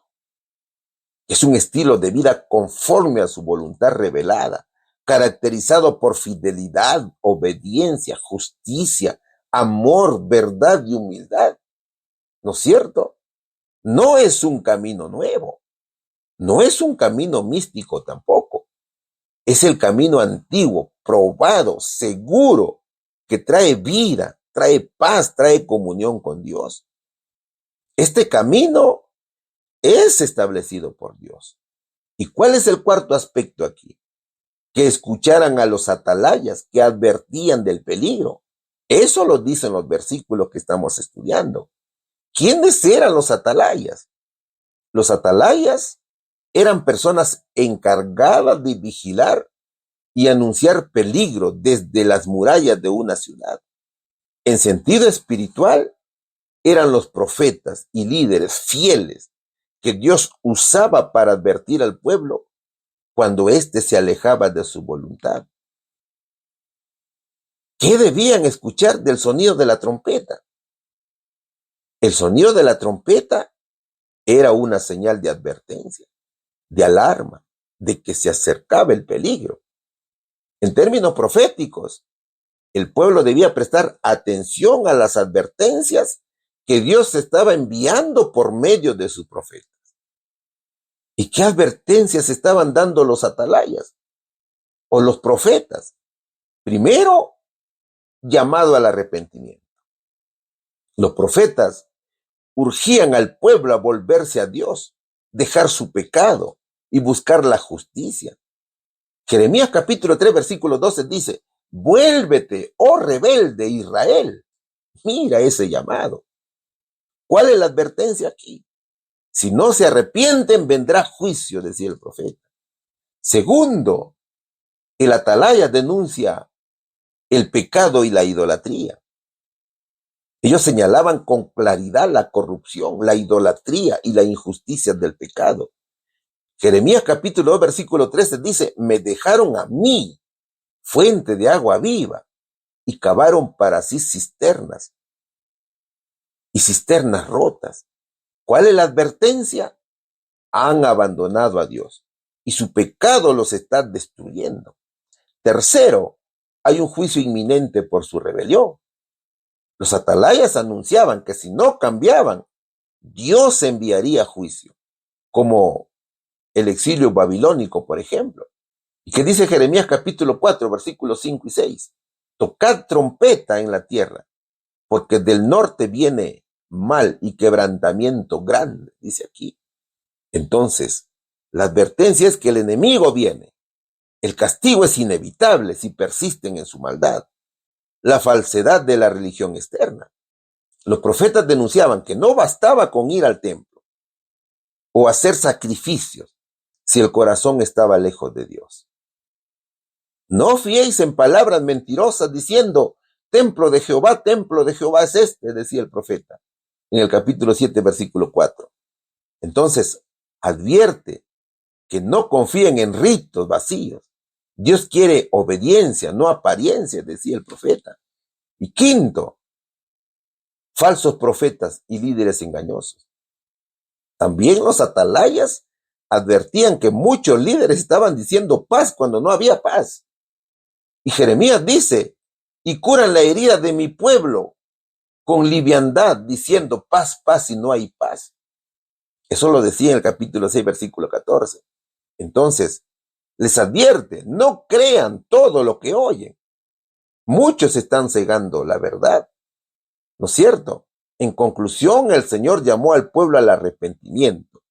Es un estilo de vida conforme a su voluntad revelada, caracterizado por fidelidad, obediencia, justicia, amor, verdad y humildad. ¿No es cierto? No es un camino nuevo, no es un camino místico tampoco. Es el camino antiguo, probado, seguro, que trae vida, trae paz, trae comunión con Dios. Este camino es establecido por Dios. ¿Y cuál es el cuarto aspecto aquí? Que escucharan a los atalayas que advertían del peligro. Eso lo dicen los versículos que estamos estudiando. ¿Quiénes eran los atalayas? Los atalayas eran personas encargadas de vigilar y anunciar peligro desde las murallas de una ciudad. En sentido espiritual, eran los profetas y líderes fieles que Dios usaba para advertir al pueblo cuando éste se alejaba de su voluntad. ¿Qué debían escuchar del sonido de la trompeta? El sonido de la trompeta era una señal de advertencia, de alarma, de que se acercaba el peligro. En términos proféticos, el pueblo debía prestar atención a las advertencias que Dios estaba enviando por medio de sus profetas. ¿Y qué advertencias estaban dando los atalayas o los profetas? Primero, llamado al arrepentimiento. Los profetas urgían al pueblo a volverse a Dios, dejar su pecado y buscar la justicia. Jeremías capítulo 3, versículo 12 dice: vuélvete, oh rebelde Israel. Mira ese llamado. ¿Cuál es la advertencia aquí? Si no se arrepienten, vendrá juicio, decía el profeta. Segundo, el atalaya denuncia el pecado y la idolatría. Ellos señalaban con claridad la corrupción, la idolatría y la injusticia del pecado. Jeremías capítulo 2, versículo 13 dice: me dejaron a mí, fuente de agua viva, y cavaron para sí cisternas y cisternas rotas. ¿Cuál es la advertencia? Han abandonado a Dios y su pecado los está destruyendo. Tercero, hay un juicio inminente por su rebelión. Los atalayas anunciaban que si no cambiaban, Dios enviaría juicio, como el exilio babilónico, por ejemplo. ¿Y qué dice Jeremías capítulo 4, versículos 5 y 6? Tocad trompeta en la tierra, porque del norte viene mal y quebrantamiento grande, dice aquí. Entonces, la advertencia es que el enemigo viene. El castigo es inevitable si persisten en su maldad. La falsedad de la religión externa. Los profetas denunciaban que no bastaba con ir al templo o hacer sacrificios si el corazón estaba lejos de Dios. No fiéis en palabras mentirosas diciendo: templo de Jehová es este, decía el profeta en el capítulo 7, versículo 4. Entonces, advierte que no confíen en ritos vacíos. Dios quiere obediencia, no apariencia, decía el profeta. Y quinto, falsos profetas y líderes engañosos. También los atalayas advertían que muchos líderes estaban diciendo paz cuando no había paz. Y Jeremías dice: y curan la herida de mi pueblo con liviandad, diciendo paz, paz, y no hay paz. Eso lo decía en el capítulo 6, versículo 14. Entonces, les advierte: no crean todo lo que oyen. Muchos están cegando la verdad, ¿no es cierto? En conclusión, el Señor llamó al pueblo al arrepentimiento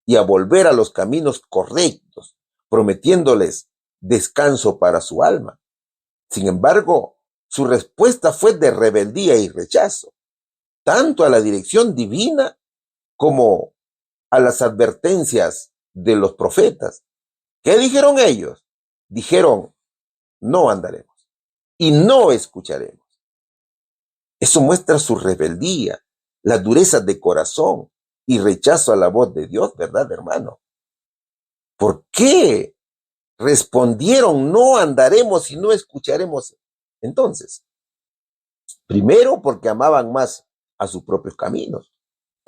y a volver a los caminos correctos, prometiéndoles descanso para su alma. Sin embargo, su respuesta fue de rebeldía y rechazo, tanto a la dirección divina como a las advertencias de los profetas. ¿Qué dijeron ellos? Dijeron, no andaremos y no escucharemos. Eso muestra su rebeldía, la dureza de corazón y rechazo a la voz de Dios, ¿verdad, hermano? ¿Por qué respondieron no andaremos y no escucharemos? Entonces, primero porque amaban más a sus propios caminos.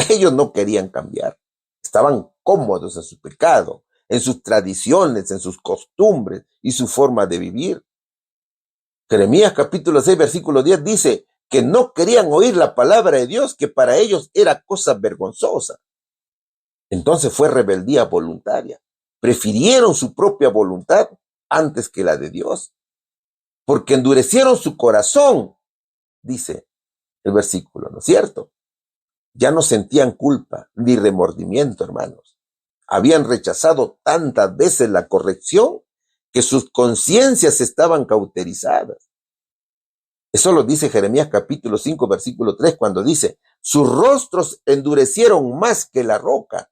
Ellos no querían cambiar. Estaban cómodos en su pecado, en sus tradiciones, en sus costumbres y su forma de vivir. Jeremías capítulo 6, versículo 10 dice que no querían oír la palabra de Dios, que para ellos era cosa vergonzosa. Entonces fue rebeldía voluntaria. Prefirieron su propia voluntad antes que la de Dios, porque endurecieron su corazón, dice el versículo, ¿no es cierto? Ya no sentían culpa ni remordimiento, hermanos. Habían rechazado tantas veces la corrección que sus conciencias estaban cauterizadas. Eso lo dice Jeremías capítulo 5, versículo 3, cuando dice, sus rostros endurecieron más que la roca,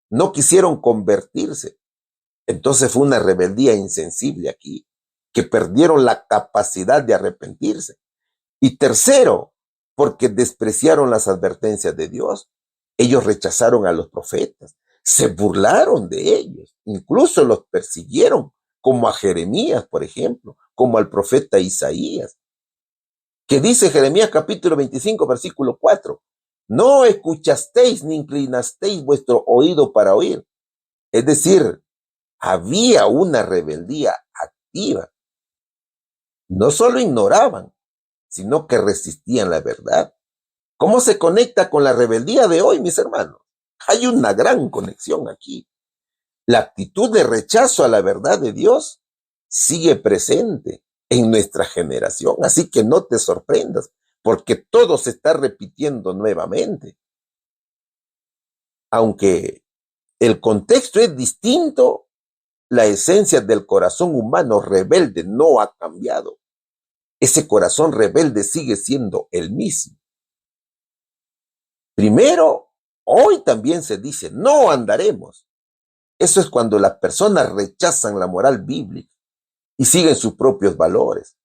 no quisieron convertirse. Entonces fue una rebeldía insensible aquí, que perdieron la capacidad de arrepentirse. Y tercero, porque despreciaron las advertencias de Dios. Ellos rechazaron a los profetas, se burlaron de ellos, incluso los persiguieron, como a Jeremías, por ejemplo, como al profeta Isaías. Que dice Jeremías capítulo 25, versículo 4, no escuchasteis ni inclinasteis vuestro oído para oír. Es decir, había una rebeldía activa. No solo ignoraban, sino que resistían la verdad. ¿Cómo se conecta con la rebeldía de hoy, mis hermanos? Hay una gran conexión aquí. La actitud de rechazo a la verdad de Dios sigue presente en nuestra generación, así que no te sorprendas, porque todo se está repitiendo nuevamente. Aunque el contexto es distinto, la esencia del corazón humano rebelde no ha cambiado. Ese corazón rebelde sigue siendo el mismo. Primero, hoy también se dice, no andaremos. Eso es cuando las personas rechazan la moral bíblica y siguen sus propios valores.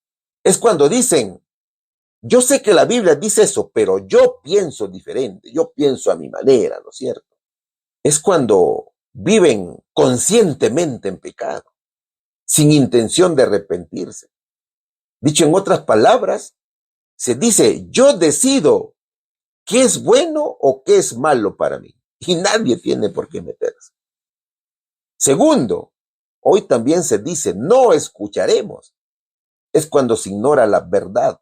Es cuando dicen, yo sé que la Biblia dice eso, pero yo pienso diferente, yo pienso a mi manera, ¿no es cierto? Es cuando viven conscientemente en pecado, sin intención de arrepentirse. Dicho en otras palabras, se dice, yo decido qué es bueno o qué es malo para mí, y nadie tiene por qué meterse. Segundo, hoy también se dice, no escucharemos. Es cuando se ignora la verdad,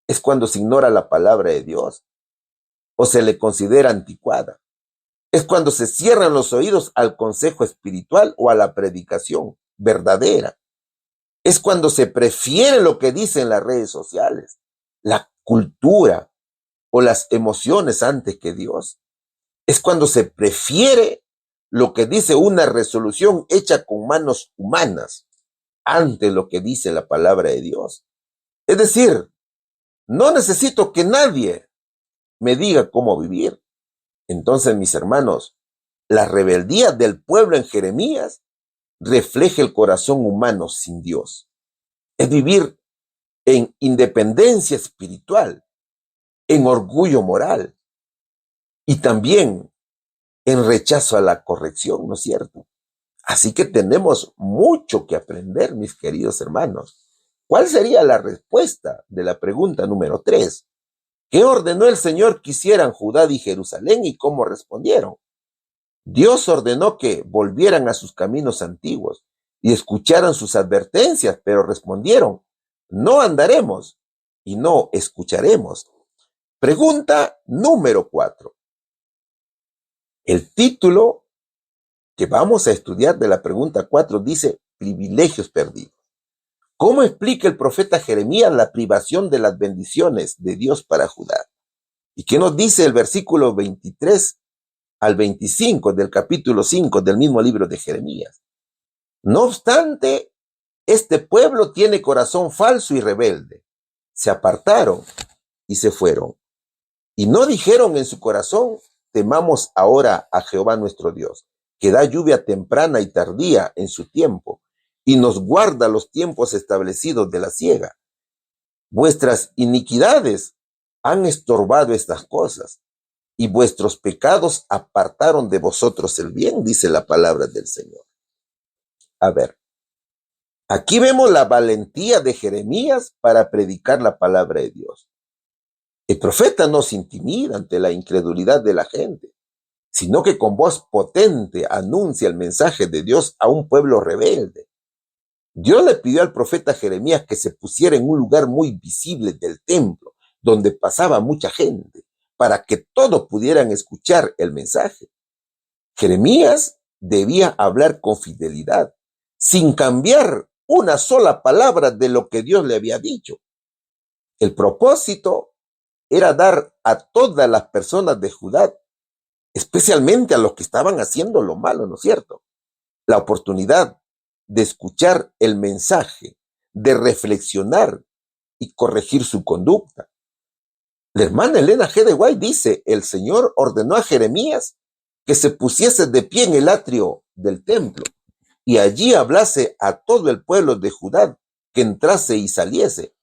es cuando se ignora la palabra de Dios, o se le considera anticuada. Es cuando se cierran los oídos al consejo espiritual o a la predicación verdadera. Es cuando se prefiere lo que dicen las redes sociales, la cultura o las emociones antes que Dios. Es cuando se prefiere lo que dice una resolución hecha con manos humanas ante lo que dice la palabra de Dios. Es decir, no necesito que nadie me diga cómo vivir. Entonces, mis hermanos, la rebeldía del pueblo en Jeremías refleja el corazón humano sin Dios. Es vivir en independencia espiritual, en orgullo moral y también en rechazo a la corrección, ¿no es cierto? Así que tenemos mucho que aprender, mis queridos hermanos. ¿Cuál sería la respuesta de la pregunta número 3? ¿Qué ordenó el Señor que hicieran Judá y Jerusalén y cómo respondieron? Dios ordenó que volvieran a sus caminos antiguos y escucharan sus advertencias, pero respondieron, no andaremos y no escucharemos. Pregunta número 4. El título que vamos a estudiar de la pregunta 4 dice, privilegios perdidos. ¿Cómo explica el profeta Jeremías la privación de las bendiciones de Dios para Judá? ¿Y qué nos dice el versículo 23 al 25 del capítulo 5 del mismo libro de Jeremías? No obstante, este pueblo tiene corazón falso y rebelde. Se apartaron y se fueron. Y no dijeron en su corazón, temamos ahora a Jehová nuestro Dios, que da lluvia temprana y tardía en su tiempo, y nos guarda los tiempos establecidos de la siega. Vuestras iniquidades han estorbado estas cosas, y vuestros pecados apartaron de vosotros el bien, dice la palabra del Señor. A ver, aquí vemos la valentía de Jeremías para predicar la palabra de Dios. El profeta no se intimida ante la incredulidad de la gente, sino que con voz potente anuncia el mensaje de Dios a un pueblo rebelde. Dios le pidió al profeta Jeremías que se pusiera en un lugar muy visible del templo, donde pasaba mucha gente, para que todos pudieran escuchar el mensaje. Jeremías debía hablar con fidelidad, sin cambiar una sola palabra de lo que Dios le había dicho. El propósito era dar a todas las personas de Judá, especialmente a los que estaban haciendo lo malo, ¿no es cierto?, la oportunidad de escuchar el mensaje, de reflexionar y corregir su conducta. La hermana Elena G. de White dice, el Señor ordenó a Jeremías que se pusiese de pie en el atrio del templo y allí hablase a todo el pueblo de Judá que entrase y saliese.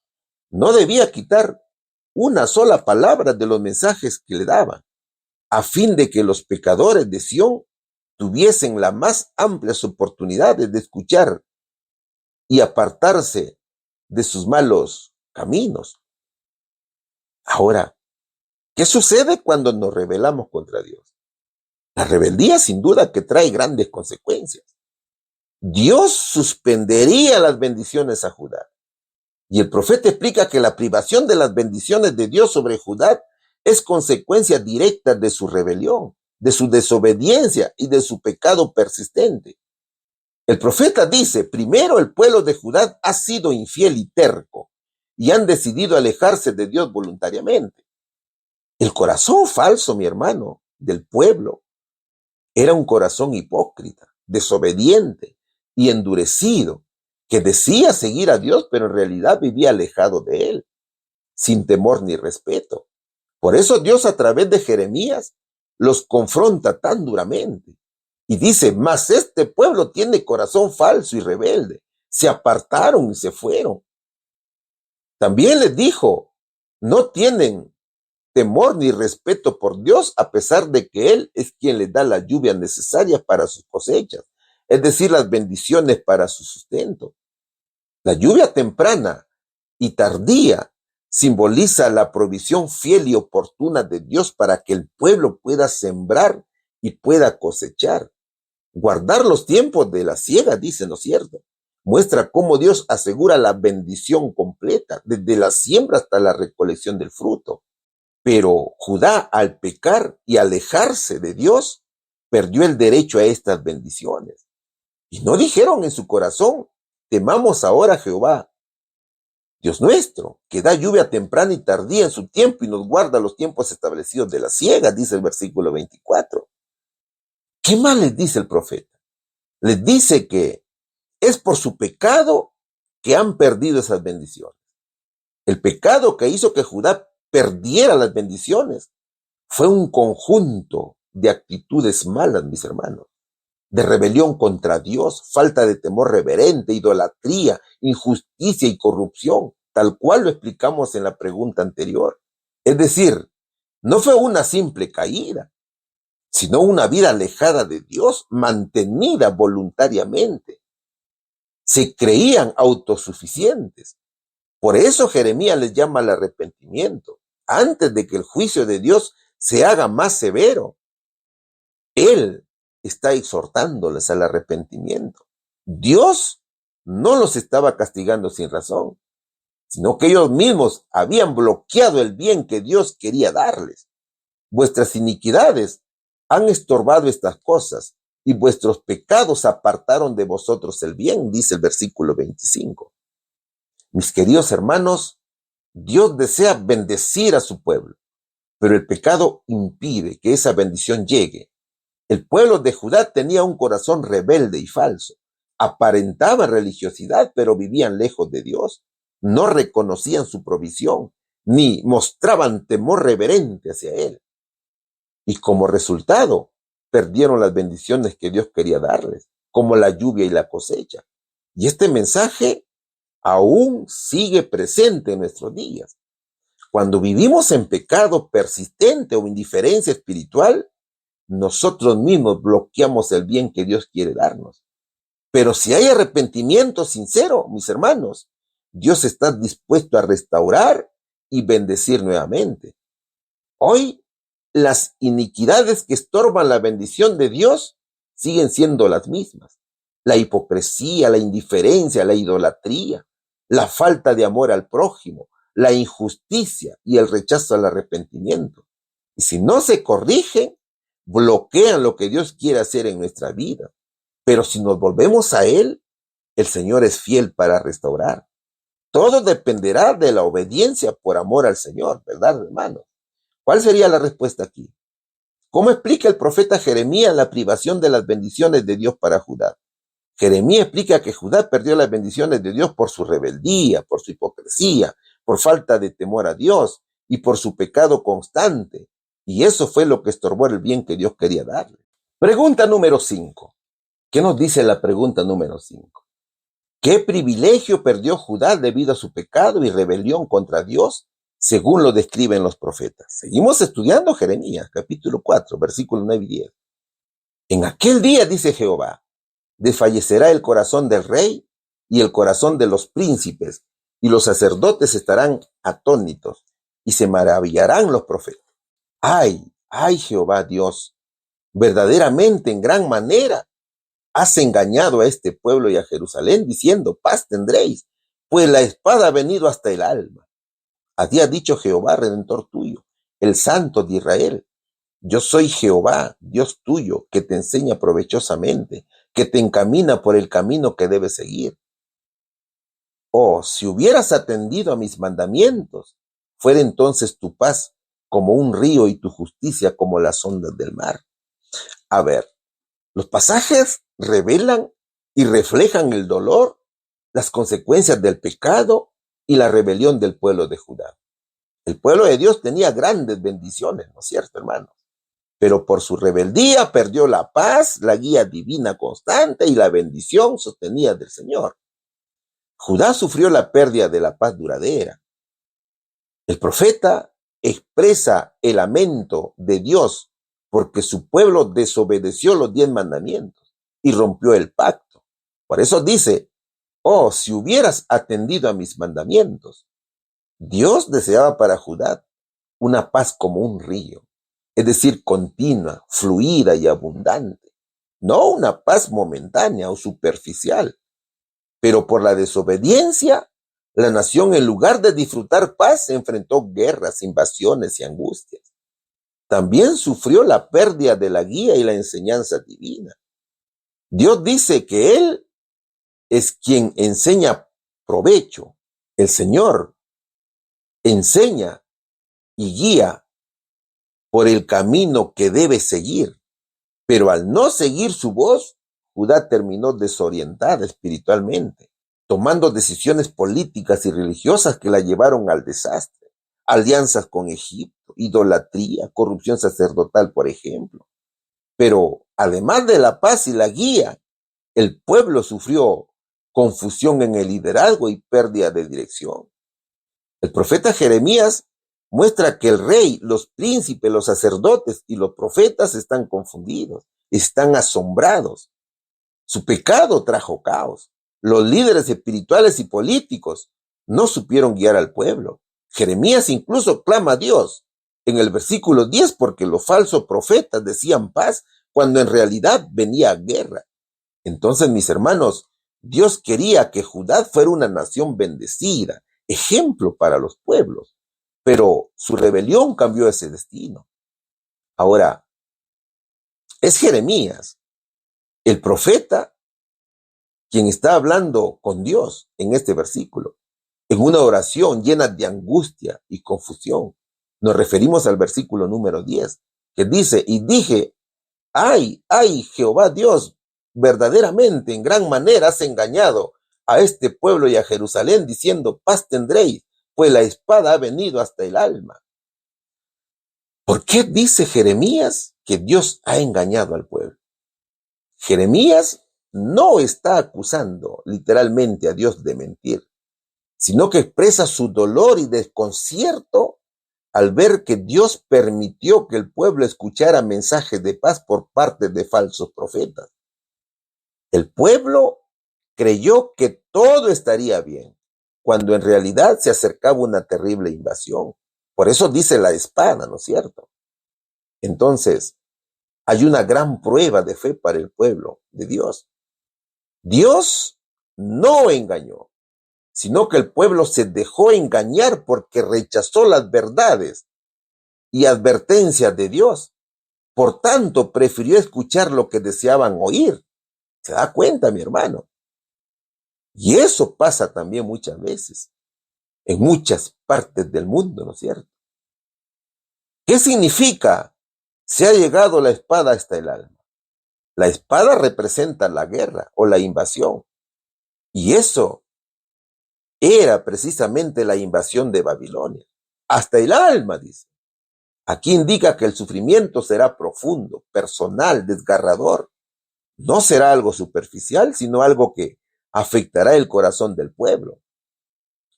No debía quitar una sola palabra de los mensajes que le daban, a fin de que los pecadores de Sión tuviesen las más amplias oportunidades de escuchar y apartarse de sus malos caminos. Ahora, ¿qué sucede cuando nos rebelamos contra Dios? La rebeldía sin duda que trae grandes consecuencias. Dios suspendería las bendiciones a Judá. Y el profeta explica que la privación de las bendiciones de Dios sobre Judá es consecuencia directa de su rebelión, de su desobediencia y de su pecado persistente. El profeta dice, primero el pueblo de Judá ha sido infiel y terco, y han decidido alejarse de Dios voluntariamente. El corazón falso, mi hermano, del pueblo, era un corazón hipócrita, desobediente y endurecido, que decía seguir a Dios, pero en realidad vivía alejado de Él, sin temor ni respeto. Por eso Dios a través de Jeremías los confronta tan duramente. Y dice, mas este pueblo tiene corazón falso y rebelde. Se apartaron y se fueron. También les dijo, no tienen temor ni respeto por Dios, a pesar de que Él es quien les da la lluvia necesaria para sus cosechas, es decir, las bendiciones para su sustento. La lluvia temprana y tardía simboliza la provisión fiel y oportuna de Dios para que el pueblo pueda sembrar y pueda cosechar. Guardar los tiempos de la siega, dice, ¿no es cierto? Muestra cómo Dios asegura la bendición completa, desde la siembra hasta la recolección del fruto. Pero Judá, al pecar y alejarse de Dios, perdió el derecho a estas bendiciones. Y no dijeron en su corazón, temamos ahora a Jehová, Dios nuestro, que da lluvia temprana y tardía en su tiempo y nos guarda los tiempos establecidos de la siega, dice el versículo 24. ¿Qué más les dice el profeta? Les dice que es por su pecado que han perdido esas bendiciones. El pecado que hizo que Judá perdiera las bendiciones fue un conjunto de actitudes malas, mis hermanos, de rebelión contra Dios, falta de temor reverente, idolatría, injusticia y corrupción, tal cual lo explicamos en la pregunta anterior. Es decir, no fue una simple caída, sino una vida alejada de Dios, mantenida voluntariamente. Se creían autosuficientes. Por eso Jeremías les llama al arrepentimiento, antes de que el juicio de Dios se haga más severo. Él está exhortándoles al arrepentimiento. Dios no los estaba castigando sin razón, sino que ellos mismos habían bloqueado el bien que Dios quería darles. Vuestras iniquidades han estorbado estas cosas y vuestros pecados apartaron de vosotros el bien, dice el versículo 25. Mis queridos hermanos, Dios desea bendecir a su pueblo, pero el pecado impide que esa bendición llegue. El pueblo de Judá tenía un corazón rebelde y falso. Aparentaban religiosidad, pero vivían lejos de Dios. No reconocían su provisión, ni mostraban temor reverente hacia Él. Y como resultado, perdieron las bendiciones que Dios quería darles, como la lluvia y la cosecha. Y este mensaje aún sigue presente en nuestros días. Cuando vivimos en pecado persistente o indiferencia espiritual, nosotros mismos bloqueamos el bien que Dios quiere darnos. Pero si hay arrepentimiento sincero, mis hermanos, Dios está dispuesto a restaurar y bendecir nuevamente. Hoy, las iniquidades que estorban la bendición de Dios siguen siendo las mismas. La hipocresía, la indiferencia, la idolatría, la falta de amor al prójimo, la injusticia y el rechazo al arrepentimiento. Y si no se corrigen, bloquean lo que Dios quiere hacer en nuestra vida. Pero si nos volvemos a Él, el Señor es fiel para restaurar. Todo dependerá de la obediencia por amor al Señor, ¿verdad, hermanos? ¿Cuál sería la respuesta aquí? ¿Cómo explica el profeta Jeremías la privación de las bendiciones de Dios para Judá? Jeremías explica que Judá perdió las bendiciones de Dios por su rebeldía, por su hipocresía, por falta de temor a Dios y por su pecado constante. Y eso fue lo que estorbó el bien que Dios quería darle. Pregunta número 5. ¿Qué nos dice la pregunta número 5? ¿Qué privilegio perdió Judá debido a su pecado y rebelión contra Dios, según lo describen los profetas? Seguimos estudiando Jeremías, capítulo 4, versículos 9 y 10. En aquel día, dice Jehová, desfallecerá el corazón del rey y el corazón de los príncipes, y los sacerdotes estarán atónitos, y se maravillarán los profetas. ¡Ay, ay, Jehová Dios! Verdaderamente, en gran manera, has engañado a este pueblo y a Jerusalén, diciendo, paz tendréis, pues la espada ha venido hasta el alma. Así ha dicho Jehová, Redentor tuyo, el Santo de Israel. Yo soy Jehová, Dios tuyo, que te enseña provechosamente, que te encamina por el camino que debes seguir. Oh, si hubieras atendido a mis mandamientos, fuera entonces tu paz como un río y tu justicia como las ondas del mar. A ver, los pasajes revelan y reflejan el dolor, las consecuencias del pecado y la rebelión del pueblo de Judá. El pueblo de Dios tenía grandes bendiciones, ¿no es cierto, hermanos? Pero por su rebeldía perdió la paz, la guía divina constante y la bendición sostenida del Señor. Judá sufrió la pérdida de la paz duradera. El profeta expresa el lamento de Dios porque su pueblo desobedeció los 10 mandamientos y rompió el pacto. Por eso dice, oh, si hubieras atendido a mis mandamientos. Dios deseaba para Judá una paz como un río, es decir, continua, fluida y abundante, no una paz momentánea o superficial. Pero por la desobediencia, la nación, en lugar de disfrutar paz, se enfrentó guerras, invasiones y angustias. También sufrió la pérdida de la guía y la enseñanza divina. Dios dice que Él es quien enseña provecho. El Señor enseña y guía por el camino que debe seguir. Pero al no seguir su voz, Judá terminó desorientada espiritualmente, tomando decisiones políticas y religiosas que la llevaron al desastre. Alianzas con Egipto, idolatría, corrupción sacerdotal, por ejemplo. Pero además de la paz y la guía, el pueblo sufrió confusión en el liderazgo y pérdida de dirección. El profeta Jeremías muestra que el rey, los príncipes, los sacerdotes y los profetas están confundidos, están asombrados. Su pecado trajo caos. Los líderes espirituales y políticos no supieron guiar al pueblo. Jeremías incluso clama a Dios en el versículo 10 porque los falsos profetas decían paz cuando en realidad venía guerra. Entonces, mis hermanos, Dios quería que Judá fuera una nación bendecida, ejemplo para los pueblos, pero su rebelión cambió ese destino. Ahora, es Jeremías, el profeta, quien está hablando con Dios en este versículo, en una oración llena de angustia y confusión. Nos referimos al versículo número 10, que dice, y dije, ay, ay, Jehová Dios, verdaderamente en gran manera has engañado a este pueblo y a Jerusalén, diciendo, paz tendréis, pues la espada ha venido hasta el alma. ¿Por qué dice Jeremías que Dios ha engañado al pueblo? Jeremías no está acusando literalmente a Dios de mentir, sino que expresa su dolor y desconcierto al ver que Dios permitió que el pueblo escuchara mensajes de paz por parte de falsos profetas. El pueblo creyó que todo estaría bien, cuando en realidad se acercaba una terrible invasión. Por eso dice la espada, ¿no es cierto? Entonces, hay una gran prueba de fe para el pueblo de Dios. Dios no engañó, sino que el pueblo se dejó engañar porque rechazó las verdades y advertencias de Dios. Por tanto, prefirió escuchar lo que deseaban oír. ¿Se da cuenta, mi hermano? Y eso pasa también muchas veces, en muchas partes del mundo, ¿no es cierto? ¿Qué significa? Se ha llegado la espada hasta el alma. La espada representa la guerra o la invasión. Y eso era precisamente la invasión de Babilonia. Hasta el alma, dice. Aquí indica que el sufrimiento será profundo, personal, desgarrador. No será algo superficial, sino algo que afectará el corazón del pueblo.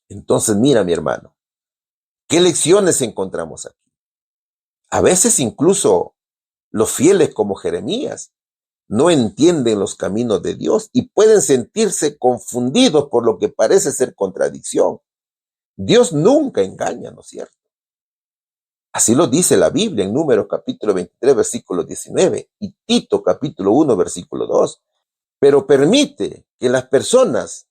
Entonces, mira, mi hermano, ¿qué lecciones encontramos aquí? A veces incluso los fieles como Jeremías no entienden los caminos de Dios y pueden sentirse confundidos por lo que parece ser contradicción. Dios nunca engaña, ¿no es cierto? Así lo dice la Biblia en Números capítulo 23, versículo 19 y Tito capítulo 1, versículo 2. Pero permite que las personas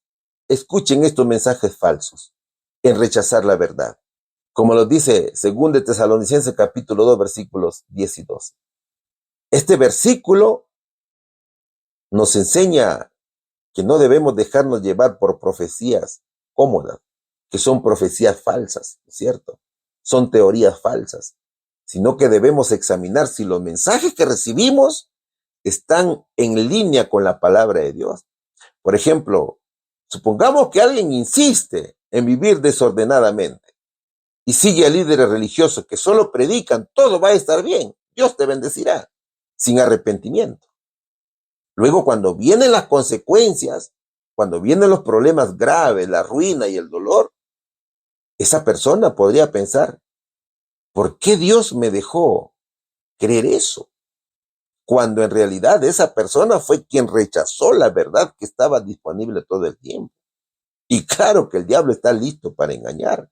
escuchen estos mensajes falsos en rechazar la verdad, como lo dice 2 de Tesalonicenses capítulo 2, versículos 10 y 12. Este versículo nos enseña que no debemos dejarnos llevar por profecías cómodas, que son profecías falsas, ¿no es cierto? Son teorías falsas, sino que debemos examinar si los mensajes que recibimos están en línea con la palabra de Dios. Por ejemplo, supongamos que alguien insiste en vivir desordenadamente y sigue a líderes religiosos que solo predican, todo va a estar bien, Dios te bendecirá, sin arrepentimiento. Luego, cuando vienen las consecuencias, cuando vienen los problemas graves, la ruina y el dolor, esa persona podría pensar, ¿por qué Dios me dejó creer eso? Cuando en realidad esa persona fue quien rechazó la verdad que estaba disponible todo el tiempo. Y claro que el diablo está listo para engañar.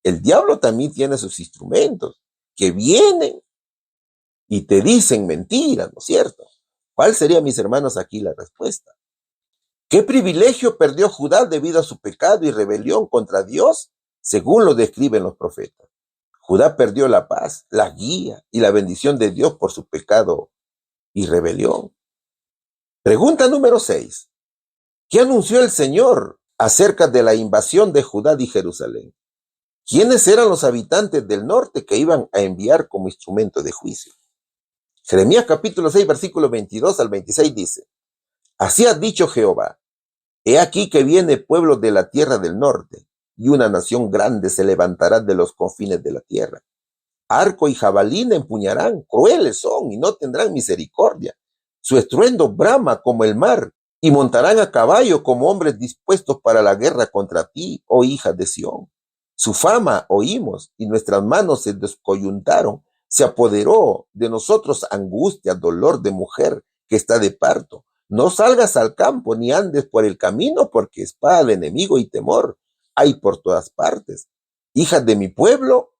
El diablo también tiene sus instrumentos que vienen y te dicen mentiras, ¿no es cierto? ¿Cuál sería, mis hermanos, aquí la respuesta? ¿Qué privilegio perdió Judá debido a su pecado y rebelión contra Dios, según lo describen los profetas? Judá perdió la paz, la guía y la bendición de Dios por su pecado y rebelión. Pregunta número 6. ¿Qué anunció el Señor acerca de la invasión de Judá y Jerusalén? ¿Quiénes eran los habitantes del norte que iban a enviar como instrumento de juicio? Jeremías capítulo 6, versículo 22 al 26 dice, así ha dicho Jehová, he aquí que viene pueblo de la tierra del norte, y una nación grande se levantará de los confines de la tierra. Arco y jabalina empuñarán, crueles son y no tendrán misericordia. Su estruendo brama como el mar, y montarán a caballo como hombres dispuestos para la guerra contra ti, oh hija de Sión. Su fama oímos, y nuestras manos se descoyuntaron. Se apoderó de nosotros angustia, dolor de mujer que está de parto. No salgas al campo ni andes por el camino, porque espada de enemigo y temor hay por todas partes. Hijas de mi pueblo,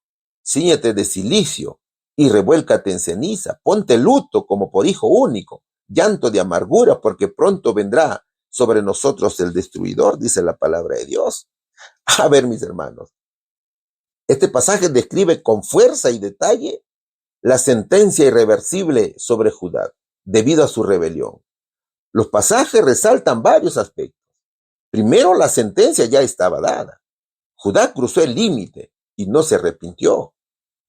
cíñete de cilicio y revuélcate en ceniza. Ponte luto como por hijo único, llanto de amargura, porque pronto vendrá sobre nosotros el destruidor, dice la palabra de Dios. A ver, mis hermanos, este pasaje describe con fuerza y detalle la sentencia irreversible sobre Judá, debido a su rebelión. Los pasajes resaltan varios aspectos. Primero, la sentencia ya estaba dada. Judá cruzó el límite y no se arrepintió.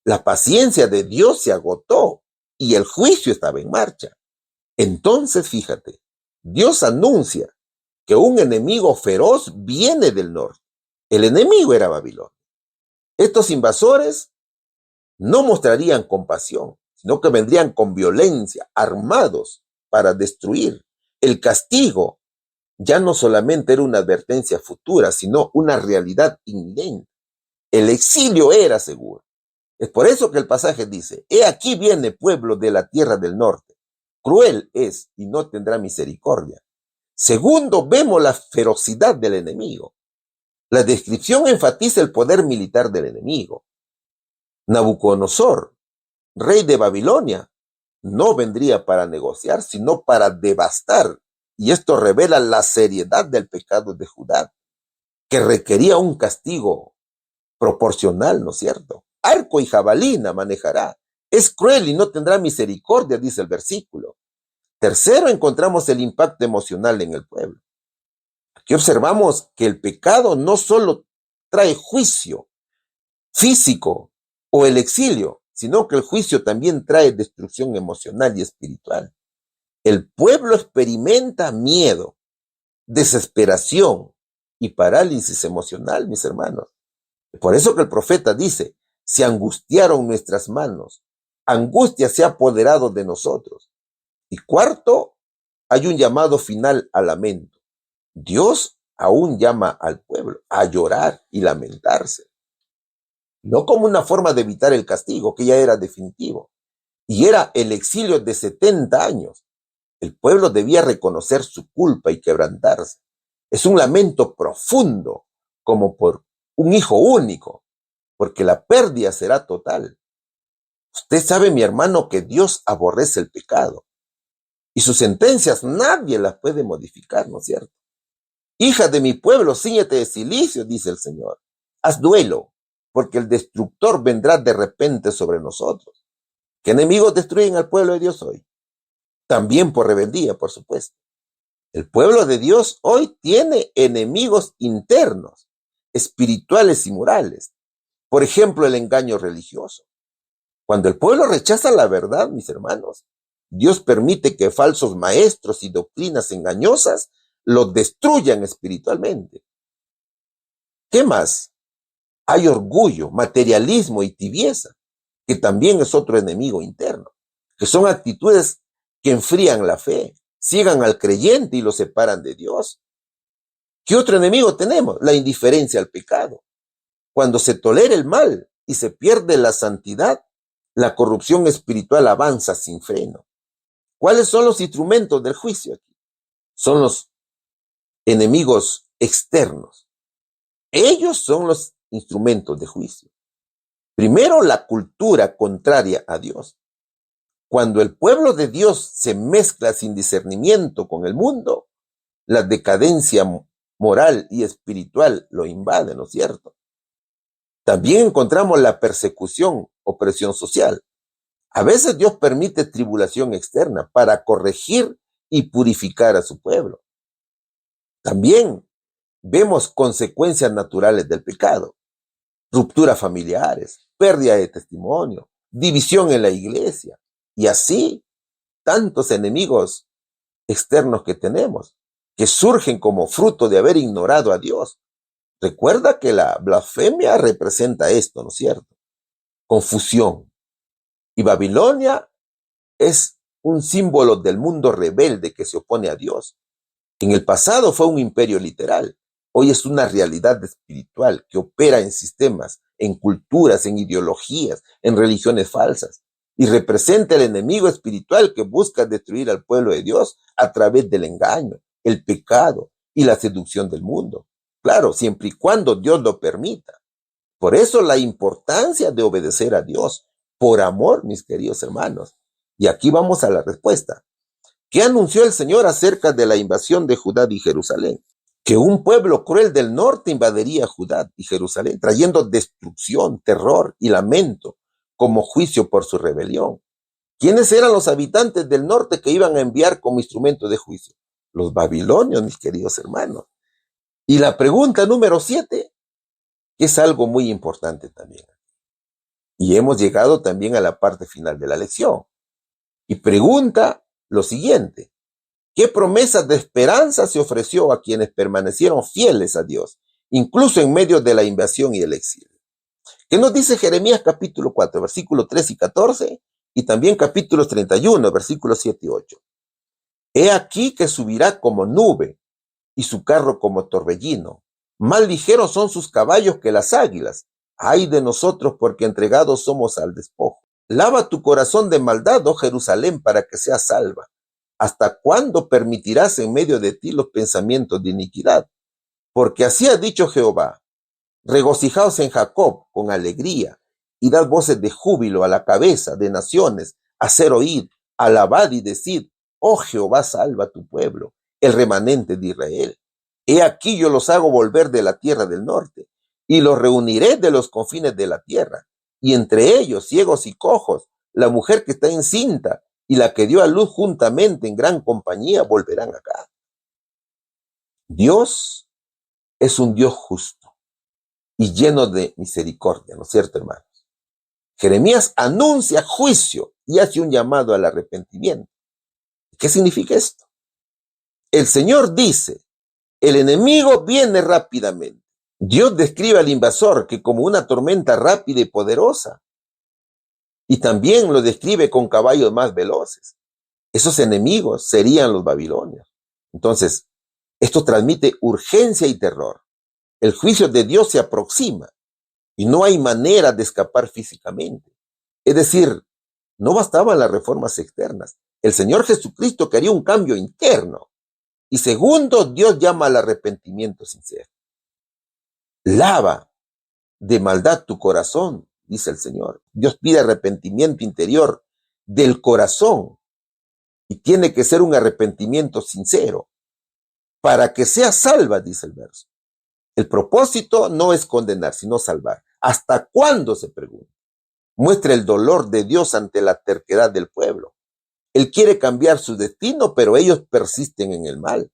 La paciencia de Dios se agotó y el juicio estaba en marcha. Entonces, fíjate, Dios anuncia que un enemigo feroz viene del norte. El enemigo era Babilonia. Estos invasores no mostrarían compasión, sino que vendrían con violencia, armados para destruir. El castigo ya no solamente era una advertencia futura, sino una realidad inminente. El exilio era seguro. Es por eso que el pasaje dice: he aquí viene pueblo de la tierra del norte, cruel es y no tendrá misericordia. Segundo, vemos la ferocidad del enemigo. La descripción enfatiza el poder militar del enemigo. Nabucodonosor, rey de Babilonia, no vendría para negociar, sino para devastar. Y esto revela la seriedad del pecado de Judá, que requería un castigo proporcional, ¿no es cierto? Arco y jabalina manejará. Es cruel y no tendrá misericordia, dice el versículo. Tercero, encontramos el impacto emocional en el pueblo. Aquí observamos que el pecado no solo trae juicio físico o el exilio, sino que el juicio también trae destrucción emocional y espiritual. El pueblo experimenta miedo, desesperación y parálisis emocional, mis hermanos. Por eso que el profeta dice: se angustiaron nuestras manos, angustia se ha apoderado de nosotros. Y cuarto, hay un llamado final al lamento. Dios aún llama al pueblo a llorar y lamentarse, no como una forma de evitar el castigo, que ya era definitivo, y era el exilio de 70 años. El pueblo debía reconocer su culpa y quebrantarse. Es un lamento profundo, como por un hijo único, porque la pérdida será total. Usted sabe, mi hermano, que Dios aborrece el pecado, y sus sentencias nadie las puede modificar, ¿no es cierto? Hija de mi pueblo, cíñete de cilicio, dice el Señor. Haz duelo, porque el destructor vendrá de repente sobre nosotros. ¿Qué enemigos destruyen al pueblo de Dios hoy? También por rebeldía, por supuesto. El pueblo de Dios hoy tiene enemigos internos, espirituales y morales. Por ejemplo, el engaño religioso. Cuando el pueblo rechaza la verdad, mis hermanos, Dios permite que falsos maestros y doctrinas engañosas los destruyan espiritualmente. ¿Qué más? Hay orgullo, materialismo y tibieza, que también es otro enemigo interno, que son actitudes que enfrían la fe, ciegan al creyente y lo separan de Dios. ¿Qué otro enemigo tenemos? La indiferencia al pecado. Cuando se tolera el mal y se pierde la santidad, la corrupción espiritual avanza sin freno. ¿Cuáles son los instrumentos del juicio aquí? Son los enemigos externos. Ellos son los instrumentos de juicio. Primero, la cultura contraria a Dios. Cuando el pueblo de Dios se mezcla sin discernimiento con el mundo, la decadencia moral y espiritual lo invade, ¿no es cierto? También encontramos la persecución o presión social. A veces Dios permite tribulación externa para corregir y purificar a su pueblo. También vemos consecuencias naturales del pecado: rupturas familiares, pérdida de testimonio, división en la iglesia, y así tantos enemigos externos que tenemos, que surgen como fruto de haber ignorado a Dios. Recuerda que la blasfemia representa esto, ¿no es cierto? Confusión. Y Babilonia es un símbolo del mundo rebelde que se opone a Dios. En el pasado fue un imperio literal. Hoy es una realidad espiritual que opera en sistemas, en culturas, en ideologías, en religiones falsas, y representa el enemigo espiritual que busca destruir al pueblo de Dios a través del engaño, el pecado y la seducción del mundo. Claro, siempre y cuando Dios lo permita. Por eso la importancia de obedecer a Dios, por amor, mis queridos hermanos. Y aquí vamos a la respuesta. ¿Qué anunció el Señor acerca de la invasión de Judá y Jerusalén? Que un pueblo cruel del norte invadiría Judá y Jerusalén, trayendo destrucción, terror y lamento como juicio por su rebelión. ¿Quiénes eran los habitantes del norte que iban a enviar como instrumento de juicio? Los babilonios, mis queridos hermanos. Y la pregunta número 7, que es algo muy importante también. Y hemos llegado también a la parte final de la lección. Y pregunta lo siguiente: ¿qué promesas de esperanza se ofreció a quienes permanecieron fieles a Dios, incluso en medio de la invasión y el exilio? ¿Qué nos dice Jeremías capítulo 4, versículos 3 y 14? Y también capítulos 31, versículos 7 y 8. He aquí que subirá como nube y su carro como torbellino. Más ligeros son sus caballos que las águilas. Ay de nosotros, porque entregados somos al despojo. Lava tu corazón de maldad, oh Jerusalén, para que seas salva. ¿Hasta cuándo permitirás en medio de ti los pensamientos de iniquidad? Porque así ha dicho Jehová: regocijaos en Jacob con alegría, y dad voces de júbilo a la cabeza de naciones, hacer oír, alabad y decid: oh Jehová, salva a tu pueblo, el remanente de Israel. He aquí yo los hago volver de la tierra del norte, y los reuniré de los confines de la tierra, y entre ellos ciegos y cojos, la mujer que está encinta y la que dio a luz juntamente en gran compañía volverán acá. Dios es un Dios justo y lleno de misericordia, ¿no es cierto, hermanos? Jeremías anuncia juicio y hace un llamado al arrepentimiento. ¿Qué significa esto? El Señor dice: el enemigo viene rápidamente. Dios describe al invasor que como una tormenta rápida y poderosa, y también lo describe con caballos más veloces. Esos enemigos serían los babilonios. Entonces, esto transmite urgencia y terror. El juicio de Dios se aproxima y no hay manera de escapar físicamente. Es decir, no bastaban las reformas externas. El Señor Jesucristo quería un cambio interno. Y segundo, Dios llama al arrepentimiento sincero. Lava de maldad tu corazón, dice el Señor. Dios pide arrepentimiento interior del corazón y tiene que ser un arrepentimiento sincero para que sea salva, dice el verso. El propósito no es condenar, sino salvar. ¿Hasta cuándo? Se pregunta. Muestra el dolor de Dios ante la terquedad del pueblo. Él quiere cambiar su destino, pero ellos persisten en el mal.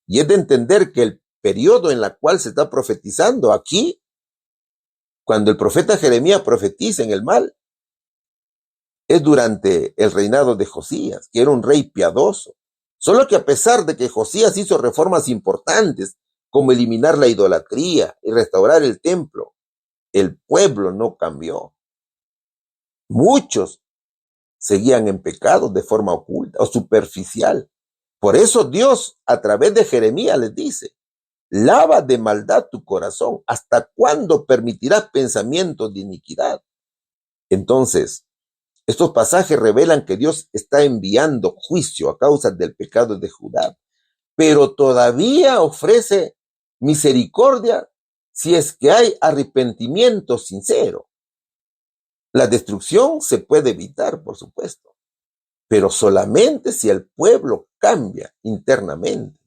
Y es de entender que el periodo en el cual se está profetizando aquí, cuando el profeta Jeremías profetiza en el mal, es durante el reinado de Josías, que era un rey piadoso. Solo que a pesar de que Josías hizo reformas importantes, como eliminar la idolatría y restaurar el templo, el pueblo no cambió. Muchos seguían en pecado de forma oculta o superficial. Por eso Dios, a través de Jeremías, les dice: lava de maldad tu corazón. ¿Hasta cuándo permitirás pensamientos de iniquidad? Entonces, estos pasajes revelan que Dios está enviando juicio a causa del pecado de Judá, pero todavía ofrece misericordia si es que hay arrepentimiento sincero. La destrucción se puede evitar, por supuesto, pero solamente si el pueblo cambia internamente.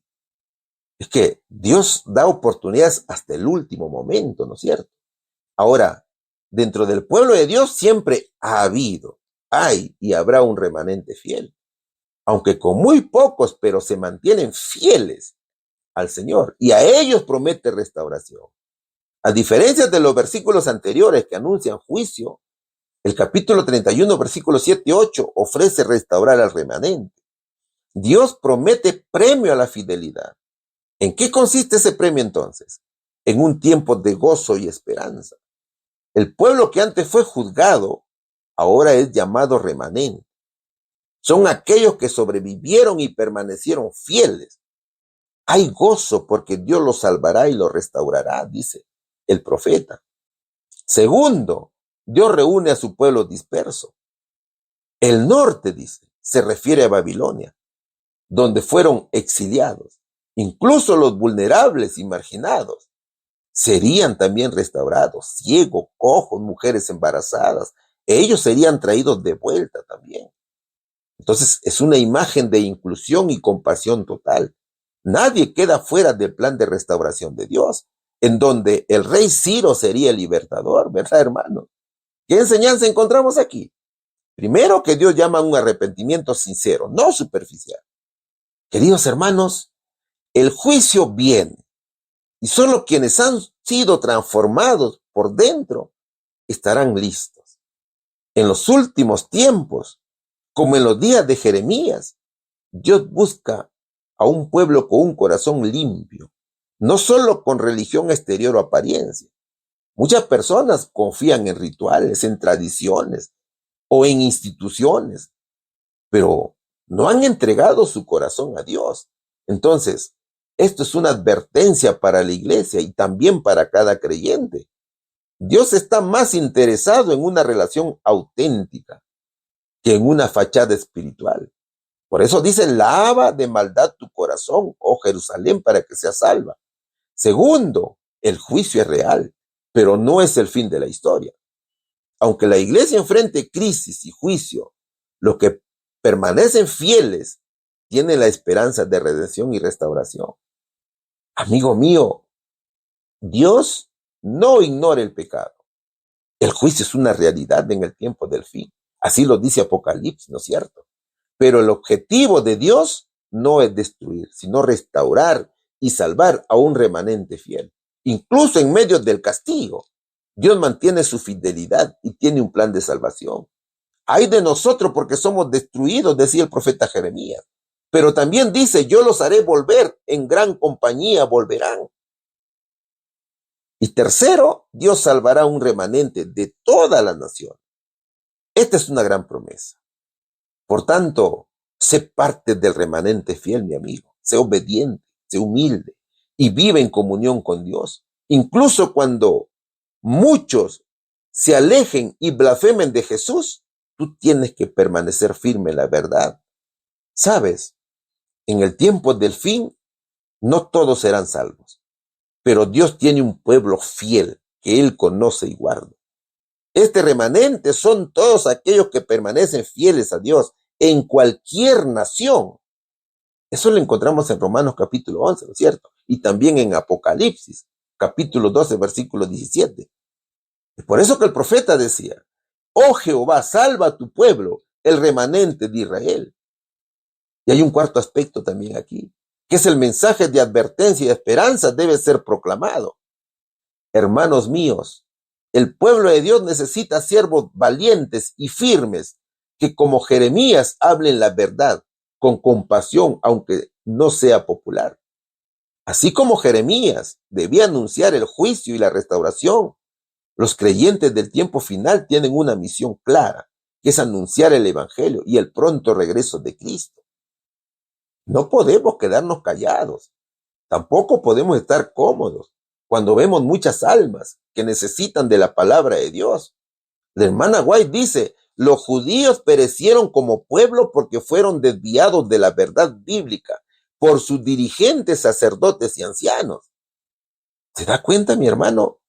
Es que Dios da oportunidades hasta el último momento, ¿no es cierto? Ahora, dentro del pueblo de Dios siempre ha habido, hay y habrá un remanente fiel, aunque con muy pocos, pero se mantienen fieles al Señor y a ellos promete restauración. A diferencia de los versículos anteriores que anuncian juicio, el capítulo 31, versículos 7 y 8 ofrece restaurar al remanente. Dios promete premio a la fidelidad. ¿En qué consiste ese premio entonces? En un tiempo de gozo y esperanza. El pueblo que antes fue juzgado, ahora es llamado remanente. Son aquellos que sobrevivieron y permanecieron fieles. Hay gozo porque Dios los salvará y los restaurará, dice el profeta. Segundo, Dios reúne a su pueblo disperso. El norte, dice, se refiere a Babilonia, donde fueron exiliados. Incluso los vulnerables y marginados serían también restaurados. Ciegos, cojos, mujeres embarazadas, ellos serían traídos de vuelta también. Entonces es una imagen de inclusión y compasión total. Nadie queda fuera del plan de restauración de Dios, en donde el rey Ciro sería el libertador, ¿verdad, hermano? ¿Qué enseñanza encontramos aquí? Primero, que Dios llama a un arrepentimiento sincero, no superficial. Queridos hermanos, el juicio viene y solo quienes han sido transformados por dentro estarán listos. En los últimos tiempos, como en los días de Jeremías, Dios busca a un pueblo con un corazón limpio, no solo con religión exterior o apariencia. Muchas personas confían en rituales, en tradiciones o en instituciones, pero no han entregado su corazón a Dios. Entonces, esto es una advertencia para la iglesia y también para cada creyente. Dios está más interesado en una relación auténtica que en una fachada espiritual. Por eso dice, lava de maldad tu corazón, oh Jerusalén, para que seas salva. Segundo, el juicio es real, pero no es el fin de la historia. Aunque la iglesia enfrente crisis y juicio, los que permanecen fieles tienen la esperanza de redención y restauración. Amigo mío, Dios no ignora el pecado. El juicio es una realidad en el tiempo del fin. Así lo dice Apocalipsis, ¿no es cierto? Pero el objetivo de Dios no es destruir, sino restaurar y salvar a un remanente fiel. Incluso en medio del castigo, Dios mantiene su fidelidad y tiene un plan de salvación. Ay de nosotros porque somos destruidos, decía el profeta Jeremías. Pero también dice, yo los haré volver, en gran compañía volverán. Y tercero, Dios salvará a un remanente de toda la nación. Esta es una gran promesa. Por tanto, sé parte del remanente fiel, mi amigo. Sé obediente, sé humilde y vive en comunión con Dios. Incluso cuando muchos se alejen y blasfemen de Jesús, tú tienes que permanecer firme en la verdad. ¿Sabes? En el tiempo del fin, no todos serán salvos, pero Dios tiene un pueblo fiel que Él conoce y guarda. Este remanente son todos aquellos que permanecen fieles a Dios en cualquier nación. Eso lo encontramos en Romanos capítulo 11, ¿no es cierto? Y también en Apocalipsis, capítulo 12, versículo 17. Es por eso que el profeta decía, oh Jehová, salva a tu pueblo, el remanente de Israel. Y hay un cuarto aspecto también aquí, que es el mensaje de advertencia y de esperanza debe ser proclamado. Hermanos míos, el pueblo de Dios necesita siervos valientes y firmes que como Jeremías hablen la verdad con compasión, aunque no sea popular. Así como Jeremías debía anunciar el juicio y la restauración, los creyentes del tiempo final tienen una misión clara, que es anunciar el evangelio y el pronto regreso de Cristo. No podemos quedarnos callados, tampoco podemos estar cómodos cuando vemos muchas almas que necesitan de la palabra de Dios. La hermana White dice, los judíos perecieron como pueblo porque fueron desviados de la verdad bíblica por sus dirigentes, sacerdotes y ancianos. ¿Se da cuenta, mi hermano,